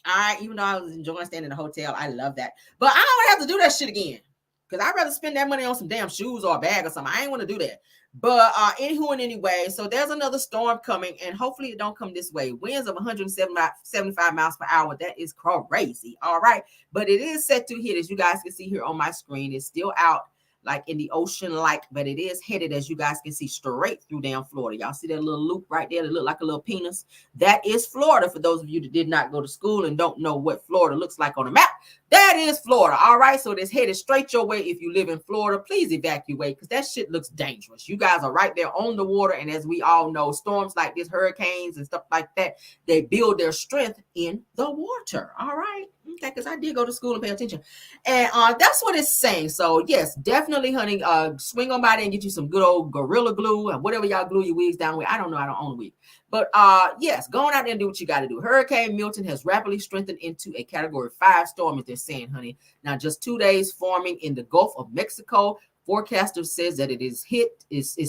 All right, even though I was enjoying staying in the hotel, I love that. But I don't have to do that shit again, because I'd rather spend that money on some damn shoes or a bag or something. I ain't want to do that. But anywho and anyway, so there's another storm coming, and hopefully it don't come this way. Winds of 175 miles per hour. That is crazy. All right. But it is set to hit, as you guys can see here on my screen. It's still out like in the ocean, but it is headed, as you guys can see, straight through down Florida. Y'all see that little loop right there that look like a little penis? That is Florida. For those of you that did not go to school and don't know what Florida looks like on a map, that is Florida. All right, so it's headed straight your way. If you live in Florida, please evacuate, because that shit looks dangerous. You guys are right there on the water, and as we all know, storms like this, hurricanes and stuff like that, they build their strength in the water. All right. Okay, because I did go to school and pay attention. And that's what it's saying. So, yes, definitely, honey, swing on by there and get you some good old Gorilla Glue or whatever y'all glue your wigs down with. I don't know. I don't own a wig. But, yes, go on out there and do what you got to do. Hurricane Milton has rapidly strengthened into a Category 5 storm, as they're saying, honey. Now, just 2 days forming in the Gulf of Mexico. Forecaster says that it is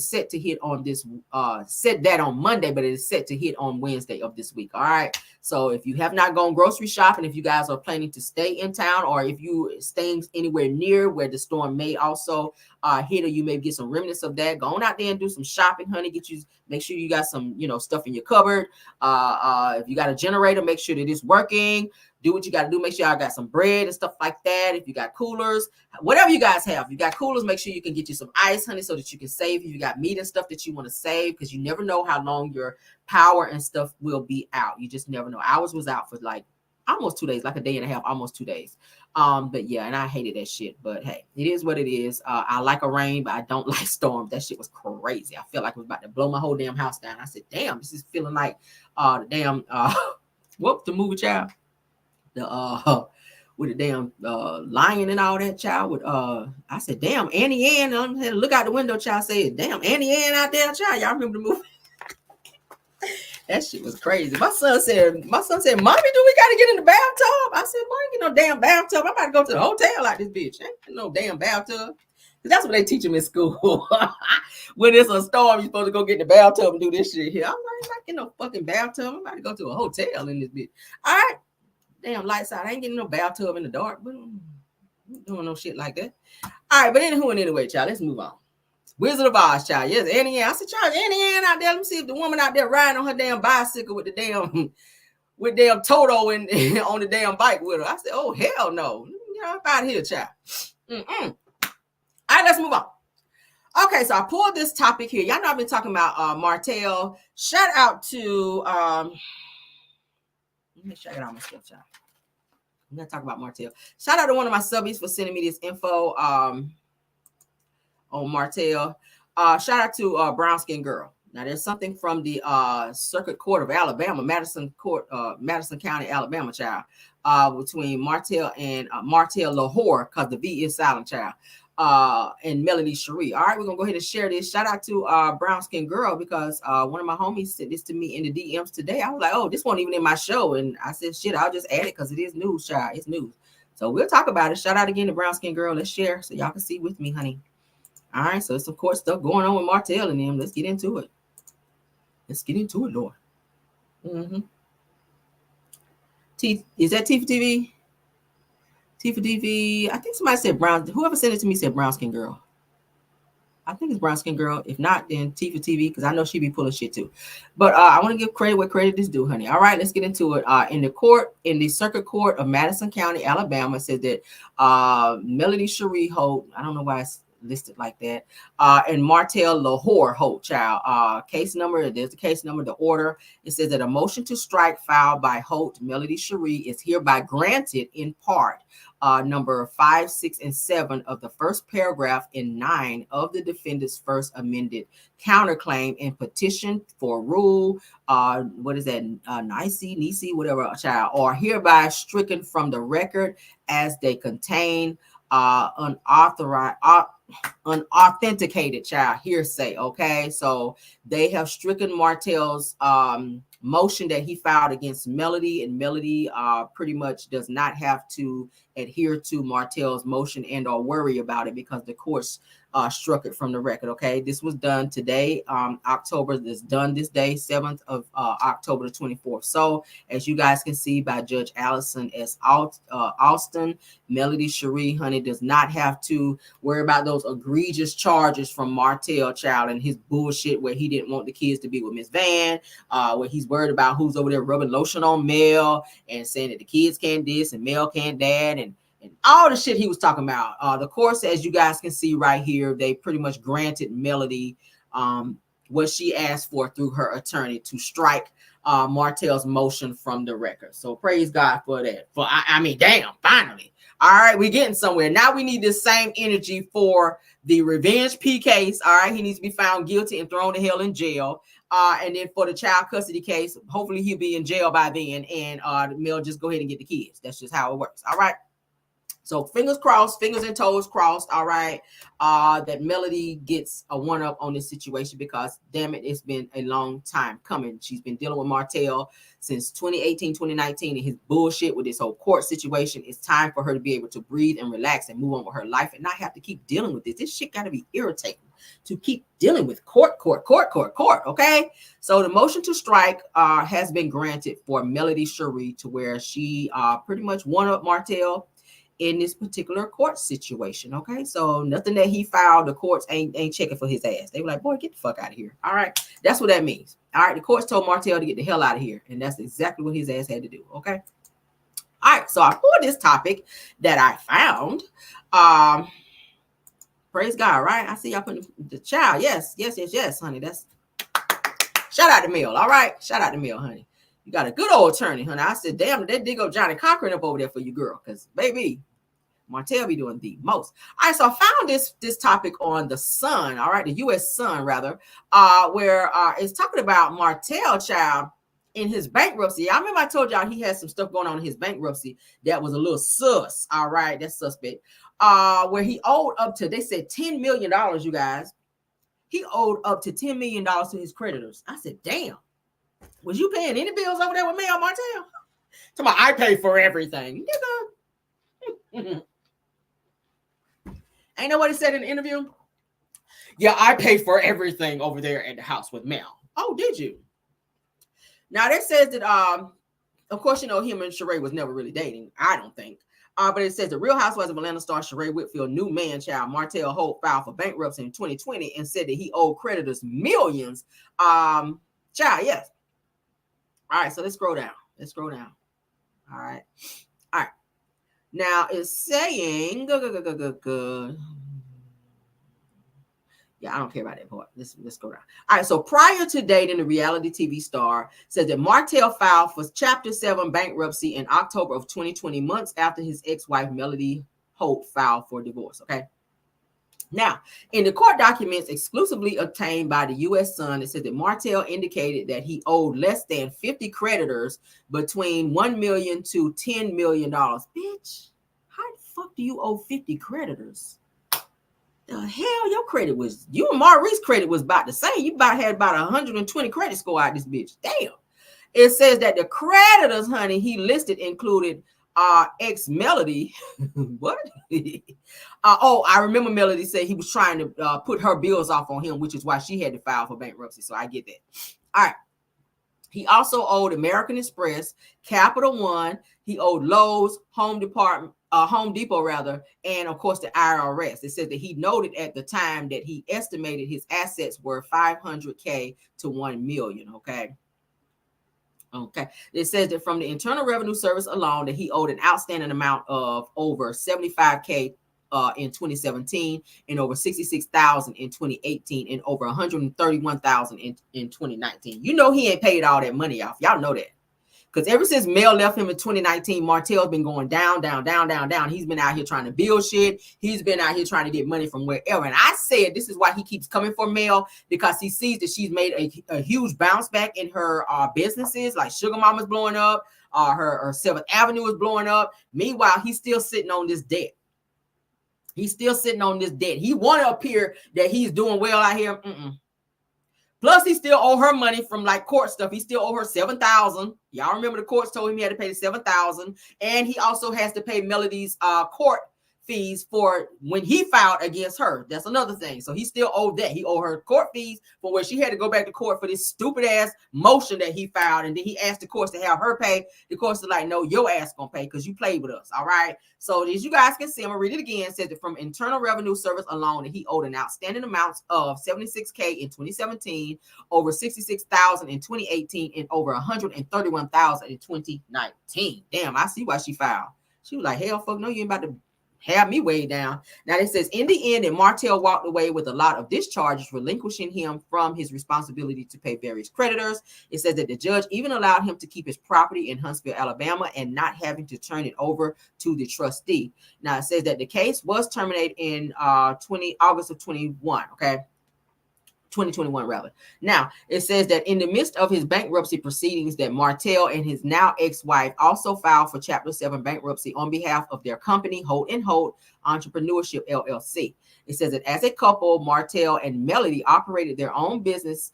set to hit on this, said that on Monday, but it is set to hit on Wednesday of this week. All right. So if you have not gone grocery shopping, if you guys are planning to stay in town, or if you staying anywhere near where the storm may also hit, or you may get some remnants of that, go on out there and do some shopping, honey. Make sure you got some, stuff in your cupboard. If you got a generator, make sure that it's working. Do what you got to do. Make sure y'all got some bread and stuff like that. If you got coolers, whatever you guys have, if you got coolers, make sure you can get you some ice, honey, so that you can save. If you got meat and stuff that you want to save, because you never know how long your power and stuff will be out. You just never know. Ours was out for like almost 2 days, like a day and a half, almost 2 days. But yeah, and I hated that shit. But hey, it is what it is. I like a rain, but I don't like storms. That shit was crazy. I felt like it was about to blow my whole damn house down. I said, damn, this is feeling like the damn the movie child. With the damn lion and all that, child. With I said, damn, Annie Ann. I had to look out the window, child. Said, damn, Annie Ann out there, child. Y'all remember the movie? That shit was crazy. My son said, Mommy, do we gotta get in the bathtub? I said, Boy, ain't get no damn bathtub. I'm about to go to the hotel like this bitch. Ain't no damn bathtub. That's what they teach them in school. When it's a storm, you're supposed to go get in the bathtub and do this shit here. I'm like, not getting no fucking bathtub. I'm about to go to a hotel in this bitch. All right. Damn lights out. I ain't getting no bathtub in the dark, but I'm doing no shit like that. All right, but anywho and anyway, child, let's move on. Wizard of Oz, child. Yes, Annie Ann. I said, child, Annie Ann out there. Let me see if the woman out there riding on her damn bicycle with damn Toto and on the damn bike with her. I said, oh, hell no. I'm out here, child. All right, let's move on. Okay, so I pulled this topic here. Y'all know I've been talking about Martell. Shout out to let me check it out myself, child. I'm gonna talk about Martell. Shout out to one of my subbies for sending me this info on Martell. Shout out to Brown Skin Girl. Now there's something from the Circuit Court of Alabama, Madison County, Alabama, child, between Martell and Martell Lahore, because the V is silent, child, and Melody Cherie. All right, we're gonna go ahead and share this. Shout out to Brown Skin Girl, because one of my homies sent this to me in the DMs today. I was like, oh, this wasn't even in my show, and I said, shit, I'll just add it because it is news, child. It's news. So we'll talk about it. Shout out again to Brown Skin Girl. Let's share so y'all can see with me, honey. All right, so some court stuff going on with Martell and them. Let's get into it. Let's get into it, Lord. Is that T for TV? T for TV. I think somebody said Brown. Whoever sent it to me said Brown Skin Girl. I think it's Brown Skin Girl. If not, then T for TV, because I know she be pulling shit too. But I want to give credit where credit is due, honey. All right, let's get into it. In the Circuit Court of Madison County, Alabama, says that Melody Cherie Holt, I don't know why it's listed like that, and Martell Lahore Holt, child. Case number, there's the case number, the order. It says that a motion to strike filed by Holt Melody Cherie is hereby granted in part. Number 5, 6, and 7 of the first paragraph in 9 of the defendant's first amended counterclaim and petition for rule, what is that, Nisi, whatever, child, are hereby stricken from the record as they contain unauthenticated, child, hearsay. Okay, so they have stricken Martell's motion that he filed against Melody, and Melody pretty much does not have to adhere to Martell's motion and or worry about it because the courts struck it from the record. Okay, this was done today, October. This done this day, 7th of October the 24th. So as you guys can see by Judge Allison S. Alston, Melody Cherie, honey, does not have to worry about those egregious charges from Martell, child, and his bullshit where he didn't want the kids to be with Miss Van, where he's worried about who's over there rubbing lotion on Mel and saying that the kids can't this and Mel can't that, and all the shit he was talking about. The courts, as you guys can see right here, they pretty much granted Melody what she asked for through her attorney to strike Martell's motion from the record. So praise God for that. For I mean, damn, finally. All right, we're getting somewhere. Now we need this same energy for the Revenge P case. All right, he needs to be found guilty and thrown to hell in jail. And then for the child custody case, hopefully he'll be in jail by then, and Mel just go ahead and get the kids. That's just how it works. All right. So fingers crossed, fingers and toes crossed, all right, that Melody gets a one-up on this situation, because, damn it, it's been a long time coming. She's been dealing with Martell since 2018, 2019, and his bullshit with this whole court situation. It's time for her to be able to breathe and relax and move on with her life and not have to keep dealing with this. This shit got to be irritating to keep dealing with court, okay? So the motion to strike has been granted for Melody Cherie, to where she pretty much won up Martell in this particular court situation. Okay, so nothing that he filed, the courts ain't checking for his ass. They were like, boy, get the fuck out of here. All right, that's what that means. All right, the courts told Martell to get the hell out of here, and that's exactly what his ass had to do. Okay, all right, so I pulled this topic that I found. Praise God, right? I see y'all putting the child. Yes, honey. That's shout out to Mel. All right, shout out to Mel, honey. You got a good old attorney, honey. I said, damn, that dig up Johnny Cochran up over there for you, girl, because baby, Martell be doing the most. All right, so I found this topic on the Sun, all right, the U.S. Sun, rather, where it's talking about Martell, child, in his bankruptcy. I remember I told y'all he had some stuff going on in his bankruptcy that was a little sus, all right, that's suspect, where he owed up to, they said, $10 million, you guys. He owed up to $10 million to his creditors. I said, damn, was you paying any bills over there with me on Martell? Talking about, I pay for everything. Nigga. Ain't know what he said in the interview? Yeah, I pay for everything over there at the house with Mel. Oh, did you? Now, that says that, of course, you know, him and Sheree was never really dating, I don't think. But it says the Real Housewives of Atlanta star Sheree Whitfield, new man child Martell Holt, filed for bankruptcy in 2020 and said that he owed creditors millions. Child, yes. All right, so let's scroll down. All right. Now it's saying, Yeah, I don't care about that part. Let's go down. All right, so prior to dating the reality TV star, says that Martell filed for Chapter 7 bankruptcy in October of 2020, months after his ex-wife Melody Holt filed for divorce, okay? Now, in the court documents exclusively obtained by the U.S. Sun, it says that Martell indicated that he owed less than 50 creditors between $1 million to $10 million. Bitch, how the fuck do you owe 50 creditors? The hell, your credit was, you and Maurice's credit was about the same. You had about 120 credit score out this bitch. Damn. It says that the creditors, honey, he listed included ex Melody. What? I remember Melody said he was trying to put her bills off on him, which is why she had to file for bankruptcy. So I get that. All right. He also owed American Express, Capital One. He owed Lowe's, Home Depot rather, and of course the IRS. It says that he noted at the time that he estimated his assets were $500K to $1 million. Okay. It says that from the Internal Revenue Service alone that he owed an outstanding amount of over $75K in 2017, and over $66,000 in 2018, and over $131,000 in 2019. You know he ain't paid all that money off. Y'all know that. Because ever since Mel left him in 2019, Martell's been going down. He's been out here trying to build shit. He's been out here trying to get money from wherever. And I said this is why he keeps coming for Mel, because he sees that she's made a huge bounce back in her businesses, like Sugar Mama's blowing up, her 7th Avenue is blowing up. Meanwhile, he's still sitting on this debt. He want to appear that he's doing well out here. Plus, he still owe her money from like court stuff. He still owe her $7,000. Y'all remember the courts told him he had to pay the $7,000, and he also has to pay Melody's court fees for when he filed against her. That's another thing. So he still owed that. He owed her court fees for where she had to go back to court for this stupid ass motion that he filed, and then he asked the courts to have her pay. The courts are like, no, your ass gonna pay because you played with us. All right. So as you guys can see, I'm gonna read it again. It says that from Internal Revenue Service alone that he owed an outstanding amount of $76K in 2017, over $66,000 in 2018, and over $131,000 in 2019. Damn, I see why she filed. She was like, hell, fuck no, you ain't about to have me way down. Now it says in the end that Martell walked away with a lot of discharges, relinquishing him from his responsibility to pay various creditors. It says that the judge even allowed him to keep his property in Huntsville, Alabama, and not having to turn it over to the trustee. Now it says that the case was terminated in August of 21. Okay. 2021 rather. Now it says that in the midst of his bankruptcy proceedings that Martell and his now ex-wife also filed for Chapter 7 bankruptcy on behalf of their company Holt & Holt Entrepreneurship LLC. It says that as a couple, Martell and Melody operated their own business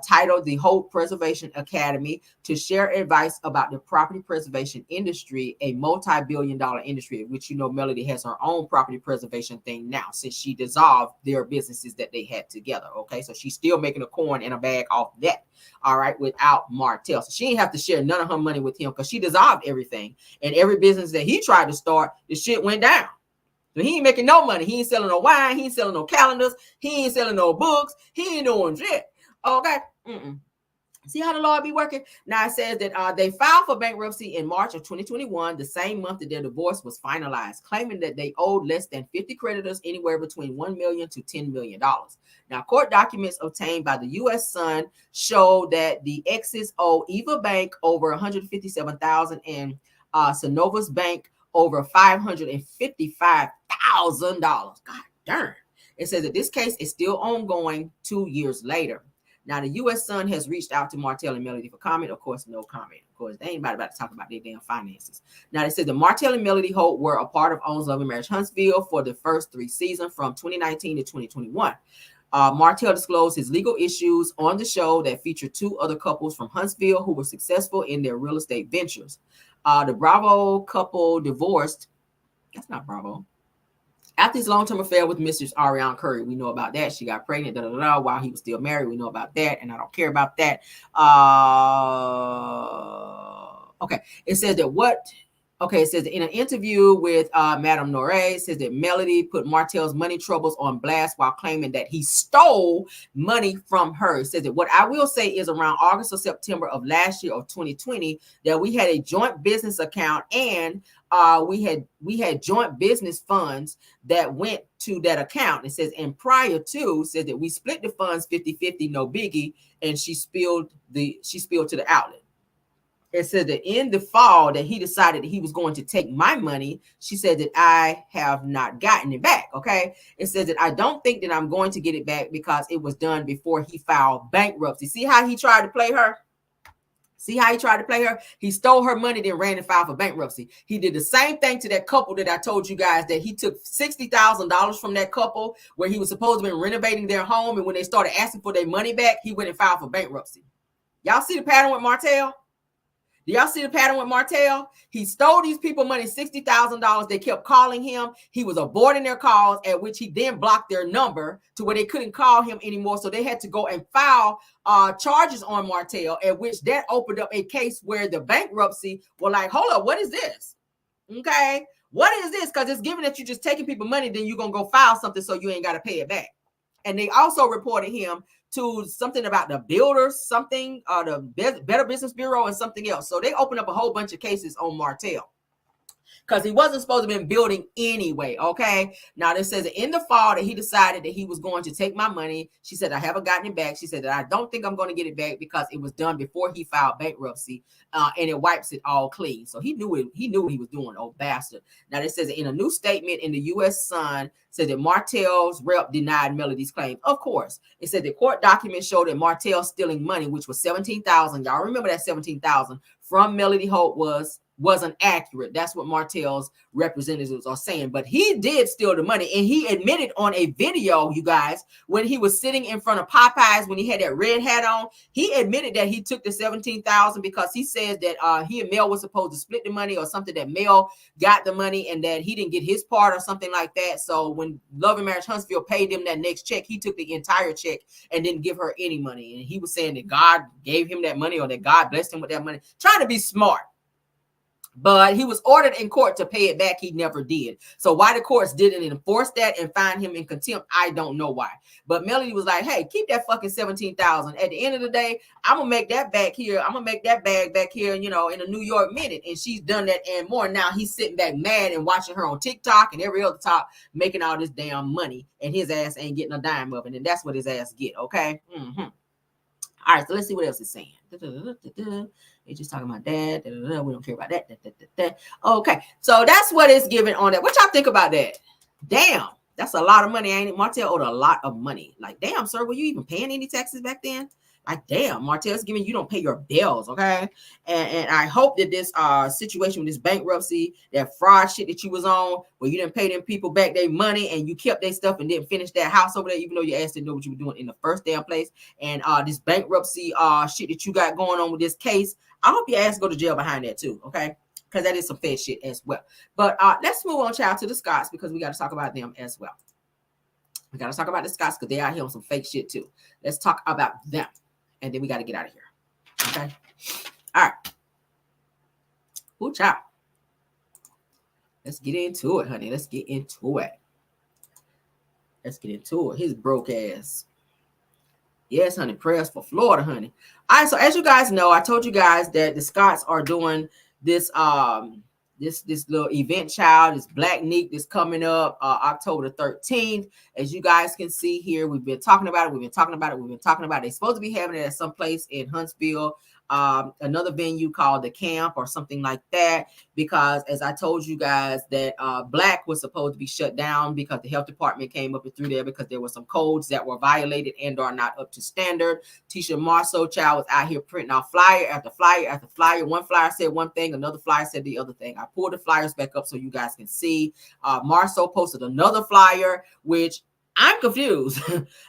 titled the Holt Preservation Academy to share advice about the property preservation industry, a multi-billion-dollar industry, which you know Melody has her own property preservation thing now since she dissolved their businesses that they had together. Okay, so she's still making a coin in a bag off that. All right, without Martell. So she didn't have to share none of her money with him because she dissolved everything. And every business that he tried to start, the shit went down. So he ain't making no money. He ain't selling no wine. He ain't selling no calendars. He ain't selling no books. He ain't doing shit. Okay. See how the law be working? Now it says that they filed for bankruptcy in March of 2021, the same month that their divorce was finalized, claiming that they owed less than 50 creditors, anywhere between $1 million to $10 million. Now, court documents obtained by the U.S. Sun show that the exes owe Eva Bank over $157,000 and Synovus Bank over $555,000. God darn. It says that this case is still ongoing 2 years later. Now, the U.S. Sun has reached out to Martell and Melody for comment. Of course, no comment. Of course, they ain't about to talk about their damn finances. Now, they said that Martell and Melody Holt were a part of Owns Love and Marriage Huntsville for the first 3 seasons from 2019 to 2021. Martell disclosed his legal issues on the show that featured 2 other couples from Huntsville who were successful in their real estate ventures. The Bravo couple divorced. That's not Bravo. After his long-term affair with Mrs. Ariane Curry, we know about that. She got pregnant, while he was still married. We know about that, and I don't care about that. Okay. It says that what Okay, it says in an interview with Madame Noré, says that Melody put Martell's money troubles on blast while claiming that he stole money from her. It says that what I will say is around August or September of last year of 2020, that we had a joint business account and we had joint business funds that went to that account. It says, and prior to, says that we split the funds 50-50, no biggie, and she spilled to the outlet. It said that in the fall that he decided that he was going to take my money. She said that I have not gotten it back. Okay. It says that I don't think that I'm going to get it back because it was done before he filed bankruptcy. See how he tried to play her? See how he tried to play her? He stole her money, then ran and filed for bankruptcy. He did the same thing to that couple that I told you guys, that he took $60,000 from that couple where he was supposed to be renovating their home. And when they started asking for their money back, he went and filed for bankruptcy. Y'all see the pattern with Martell? Do y'all see the pattern with Martell? He stole these people money, $60,000. They kept calling him. He was aborting their calls, at which he then blocked their number to where they couldn't call him anymore. So they had to go and file charges on Martell, at which that opened up a case where the bankruptcy were like, hold up, what is this? Okay, what is this? Because it's given that you're just taking people money, then you're going to go file something so you ain't got to pay it back. And they also reported him to something about the builders, something, the Better Business Bureau and something else. So they opened up a whole bunch of cases on Martell because he wasn't supposed to be building anyway. Okay. Now this says in the fall that he decided that he was going to take my money. She said, I haven't gotten it back. She said that I don't think I'm going to get it back because it was done before he filed bankruptcy, and it wipes it all clean. So he knew it. He knew what he was doing, old bastard. Now this says in a new statement in the U.S. Sun, said that Martell's rep denied Melody's claim. Of course, it said the court documents showed that Martell stealing money, which was $17,000. Y'all remember that $17,000 from Melody Holt wasn't accurate. That's what Martell's representatives are saying. But he did steal the money, and he admitted on a video, you guys, when he was sitting in front of Popeyes when he had that red hat on, he admitted that he took the $17,000 because he says that he and Mel was supposed to split the money or something, that Mel got the money and that he didn't get his part or something like that. So when Love and Marriage Huntsville paid him that next check, he took the entire check and didn't give her any money. And he was saying that God gave him that money or that God blessed him with that money, trying to be smart. But he was ordered in court to pay it back. He never did. So why the courts didn't enforce that and find him in contempt, I don't know why. But Melody was like, hey, keep that fucking $17,000. At the end of the day, I'm going to make that back here. I'm going to make that bag back here, you know, in a New York minute. And she's done that and more. Now he's sitting back mad and watching her on TikTok and every other top making all this damn money. And his ass ain't getting a dime of it. And that's what his ass get, okay? Mm-hmm. All right, so let's see what else it's saying. It's just talking about that. We don't care about that. Okay, so that's what it's giving on that. What y'all think about that? Damn, that's a lot of money, ain't it? Martell owed a lot of money. Like, damn, sir, were you even paying any taxes back then? Like, damn, Martell's giving you don't pay your bills, okay? And I hope that this situation with this bankruptcy, that fraud shit that you was on, where you didn't pay them people back their money and you kept their stuff and didn't finish that house over there, even though your ass didn't know what you were doing in the first damn place. And this bankruptcy shit that you got going on with this case, I hope your ass go to jail behind that too, okay? Because that is some fake shit as well. But let's move on, child, to the Scotts, because we got to talk about them as well. We got to talk about the Scotts because they out here on some fake shit too. Let's talk about them. And then we got to get out of here. Okay. All right. Ooh, child. Let's get into it, honey. Let's get into it. Let's get into it. His broke ass. Yes, honey. Prayers for Florida, honey. All right. So as you guys know, I told you guys that the Scotts are doing this this little event, child, this Black Neek that's coming up October the 13th. As you guys can see here, we've been talking about it. They're supposed to be having it at some place in Huntsville, another venue called the Camp or something like that, because as I told you guys that Black was supposed to be shut down because the health department came up and through there because there were some codes that were violated and are not up to standard. Tisha Marceau, child, was out here printing out flyer after flyer after flyer. One flyer said one thing, another flyer said the other thing. I pulled the flyers back up so you guys can see. Marceau posted another flyer, which I'm confused.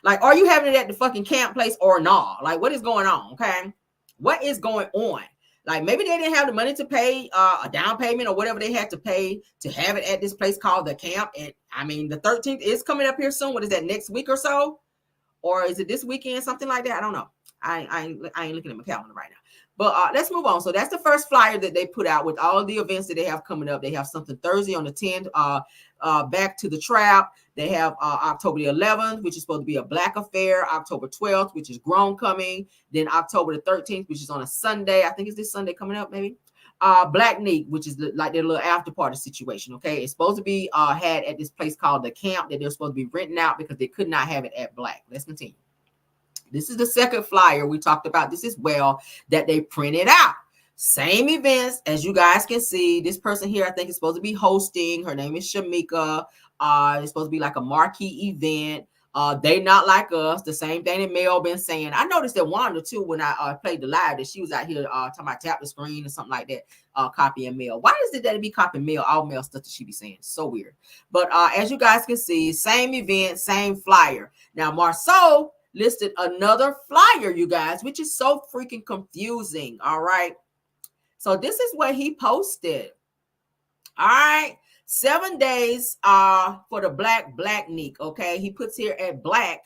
Like, are you having it at the fucking camp place or not? Like, what is going on? Okay. What is going on? Like, maybe they didn't have the money to pay a down payment or whatever they had to pay to have it at this place called the Camp. And I mean, the 13th is coming up here soon. What is that, next week or so? Or is it this weekend? Something like that. I don't know. I ain't looking at my calendar right now. But let's move on. So that's the first flyer that they put out with all the events that they have coming up. They have something Thursday on the 10th, Back to the Trap. They have October the 11th, which is supposed to be a Black affair. October 12th, which is Grown Coming. Then October the 13th, which is on a Sunday. I think it's this Sunday coming up, maybe. Black Neat, which is like their little after party situation. Okay, it's supposed to be had at this place called the Camp that they're supposed to be renting out because they could not have it at Black. Let's continue. This is the second flyer we talked about this as well that they printed out. Same events as you guys can see. This person here, I think, is supposed to be hosting. Her name is Shamika. It's supposed to be like a marquee event. They Not Like Us. The same thing that Mel been saying. I noticed that Wanda too when I played the live that she was out here talking about tap the screen or something like that. Copying Mel. Why is it that it be copying Mel? All Mel stuff that she be saying. So weird. But as you guys can see, same event, same flyer. Now Marceau listed another flyer, you guys, which is so freaking confusing. All right. So this is what he posted. All right. 7 days for the Black Nick. Okay. He puts here at Black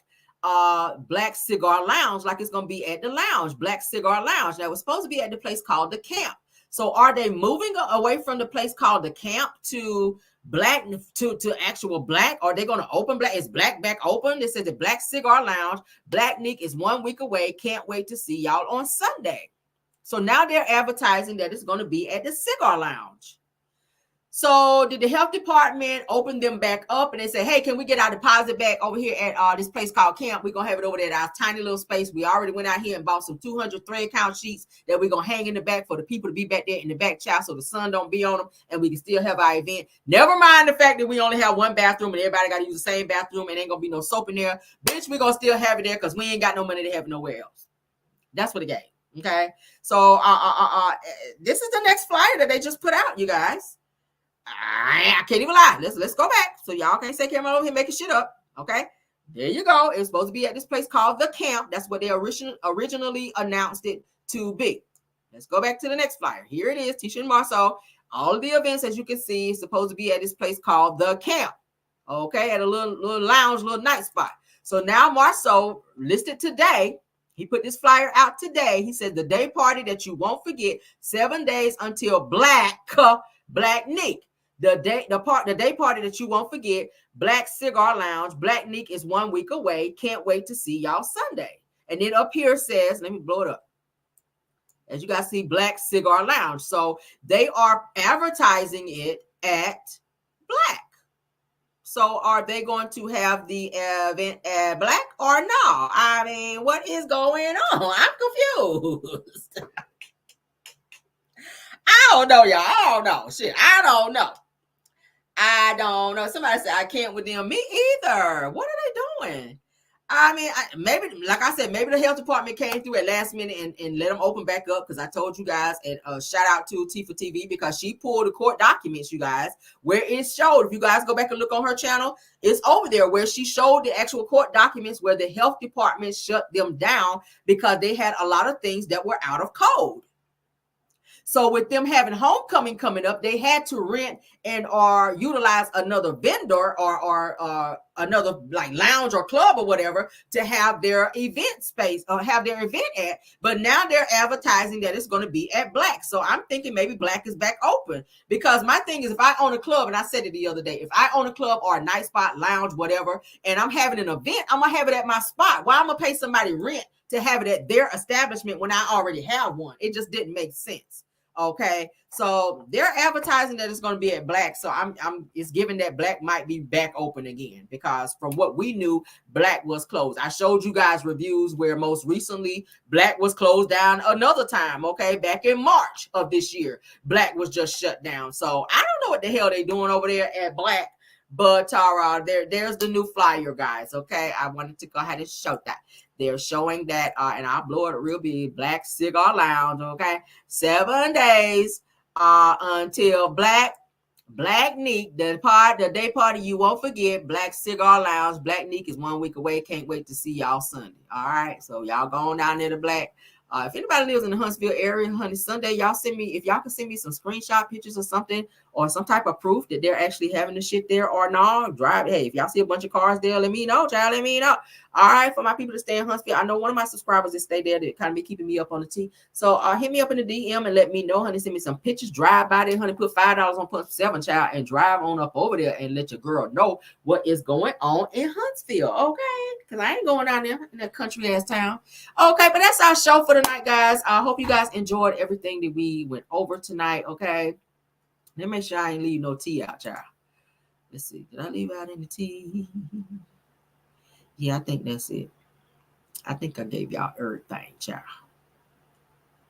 Cigar Lounge, like it's gonna be at the lounge, Black Cigar Lounge. Now it's supposed to be at the place called the Camp. So are they moving away from the place called the Camp to Black to actual Black? Are they going to open Black? Is Black back open? They said the Black Cigar Lounge. Black Nick is 1 week away. Can't wait to see y'all on Sunday. So now they're advertising that it's going to be at the Cigar Lounge. So did the health department open them back up and they say, hey, can we get our deposit back over here at this place called Camp? We're going to have it over there at our tiny little space. We already went out here and bought some 200 thread count sheets that we're going to hang in the back for the people to be back there in the back child so the sun don't be on them and we can still have our event. Never mind the fact that we only have one bathroom and everybody got to use the same bathroom and ain't going to be no soap in there. Bitch, we're going to still have it there because we ain't got no money to have it nowhere else. That's what the game. Okay. So this is the next flyer that they just put out, you guys. I can't even lie. Let's go back so y'all can't say Cameron over here making shit up. Okay, there you go. It's supposed to be at this place called the Camp. That's what they originally announced it to be. Let's go back to the next flyer. Here it is, Tisha and Marceau. All of the events, as you can see, is supposed to be at this place called the Camp. Okay, at a little lounge, little night spot. So now Marceau listed today. He put this flyer out today. He said the day party that you won't forget. 7 days until Black Nick. The day party that you won't forget, Black Cigar Lounge. Black Nick is 1 week away. Can't wait to see y'all Sunday. And then up here says, let me blow it up. As you guys see, Black Cigar Lounge. So they are advertising it at Black. So are they going to have the event at Black or no? I mean, what is going on? I'm confused. I don't know, y'all. I don't know. Shit, I don't know. Somebody said I can't with them. Me either. What are they doing? I mean, maybe, like I said, maybe the health department came through at last minute and let them open back up because I told you guys, and shout out to T for TV because she pulled the court documents, you guys, where it showed. If you guys go back and look on her channel, it's over there where she showed the actual court documents where the health department shut them down because they had a lot of things that were out of code. So with them having homecoming coming up, they had to rent and or utilize another vendor or another like lounge or club or whatever to have their event space or have their event at. But now they're advertising that it's going to be at Black. So I'm thinking maybe Black is back open because my thing is if I own a club, and I said it the other day, if I own a club or a night spot, lounge, whatever, and I'm having an event, I'm going to have it at my spot. Why I'm going to pay somebody rent to have it at their establishment when I already have one? It just didn't make sense. Okay, so they're advertising that it's going to be at Black. So it's given that Black might be back open again because from what we knew, Black was closed. I showed you guys reviews where most recently Black was closed down another time. Okay, back in March of this year, Black was just shut down. So I don't know what the hell they're doing over there at Black, but there's the new flyer, guys. Okay, I wanted to go ahead and show that. They're showing that, and I'll blow it real big, Black Cigar Lounge, okay? 7 days until Black Nick, the day party you won't forget, Black Cigar Lounge. Black Nick is 1 week away. Can't wait to see y'all Sunday, all right? So y'all go on down there to Black. If anybody lives in the Huntsville area, honey, Sunday, y'all if y'all can send me some screenshot pictures or something, or some type of proof that they're actually having the shit there or no, drive. Hey, if y'all see a bunch of cars there, let me know, child, let me know. All right, for my people to stay in Huntsville, I know one of my subscribers that stay there that kind of be keeping me up on the tea. So hit me up in the DM and let me know, honey. Send me some pictures. Drive by there, honey. Put $5 on +7, child, and drive on up over there and let your girl know what is going on in Huntsville, okay? Because I ain't going down there in that country ass town. Okay, but that's our show for tonight, guys. I hope you guys enjoyed everything that we went over tonight, okay? Let me make sure I ain't leave no tea out, child. Let's see. Did I leave out any tea? Yeah, I think that's it. I think I gave y'all everything, child.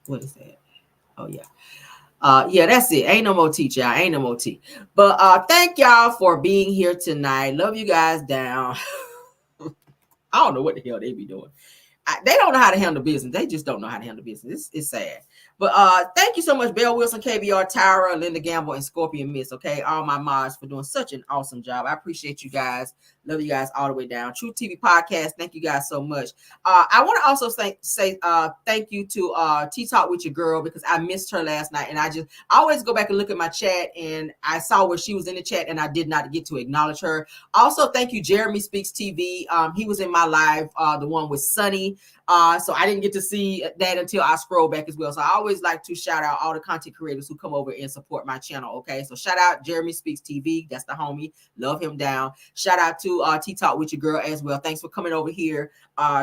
What is that? Oh, yeah. Yeah, that's it. Ain't no more tea, child. Ain't no more tea. But thank y'all for being here tonight. Love you guys down. I don't know what the hell they be doing. They don't know how to handle business. They just don't know how to handle business. It's sad. But thank you so much, Belle Wilson, KBR, Tyra, Linda Gamble, and Scorpion Miss. Okay, all my mods for doing such an awesome job. I appreciate you guys. Love you guys all the way down. True TV Podcast. Thank you guys so much. I want to also say thank you to Tea Talk with Your Girl, because I missed her last night, and I always go back and look at my chat, and I saw where she was in the chat, and I did not get to acknowledge her. Also, thank you, Jeremy Speaks TV. He was in my live, the one with Sunny. So I didn't get to see that until I scroll back as well. So I always like to shout out all the content creators who come over and support my channel. Okay, so shout out Jeremy Speaks TV. That's the homie. Love him down. Shout out to Tea Talk with Your Girl as well. Thanks for coming over here.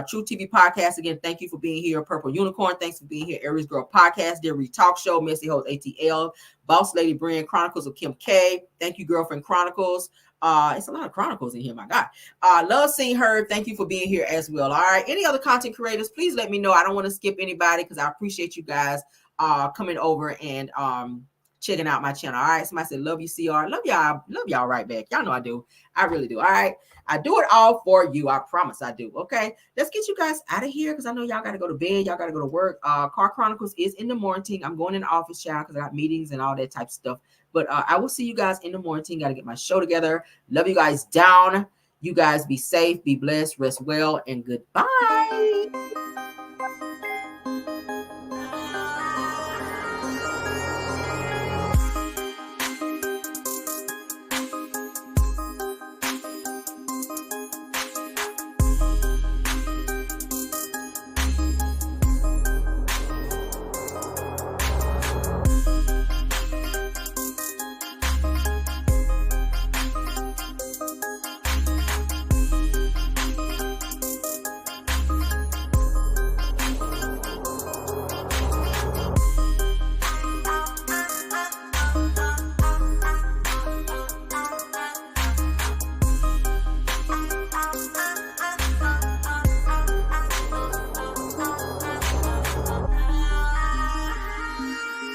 True TV Podcast, again, thank you for being here. Purple Unicorn, thanks for being here. Aries Girl Podcast, Dear Reed Talk Show, Messy Hoes ATL, Boss Lady Brand Chronicles of Kim K. Thank you, Girlfriend Chronicles. It's a lot of chronicles in here, my God. Love seeing her. Thank you for being here as well. All right. Any other content creators, please let me know. I don't want to skip anybody, because I appreciate you guys coming over and checking out my channel. All right. Somebody said, love you, CR. Love y'all right back. Y'all know I do. I really do. All right. I do it all for you. I promise I do. Okay. Let's get you guys out of here, because I know y'all got to go to bed. Y'all got to go to work. Car Chronicles is in the morning. I'm going in the office, child, because I got meetings and all that type of stuff. But I will see you guys in the morning. Got to get my show together. Love you guys down. You guys be safe, be blessed, rest well, and goodbye.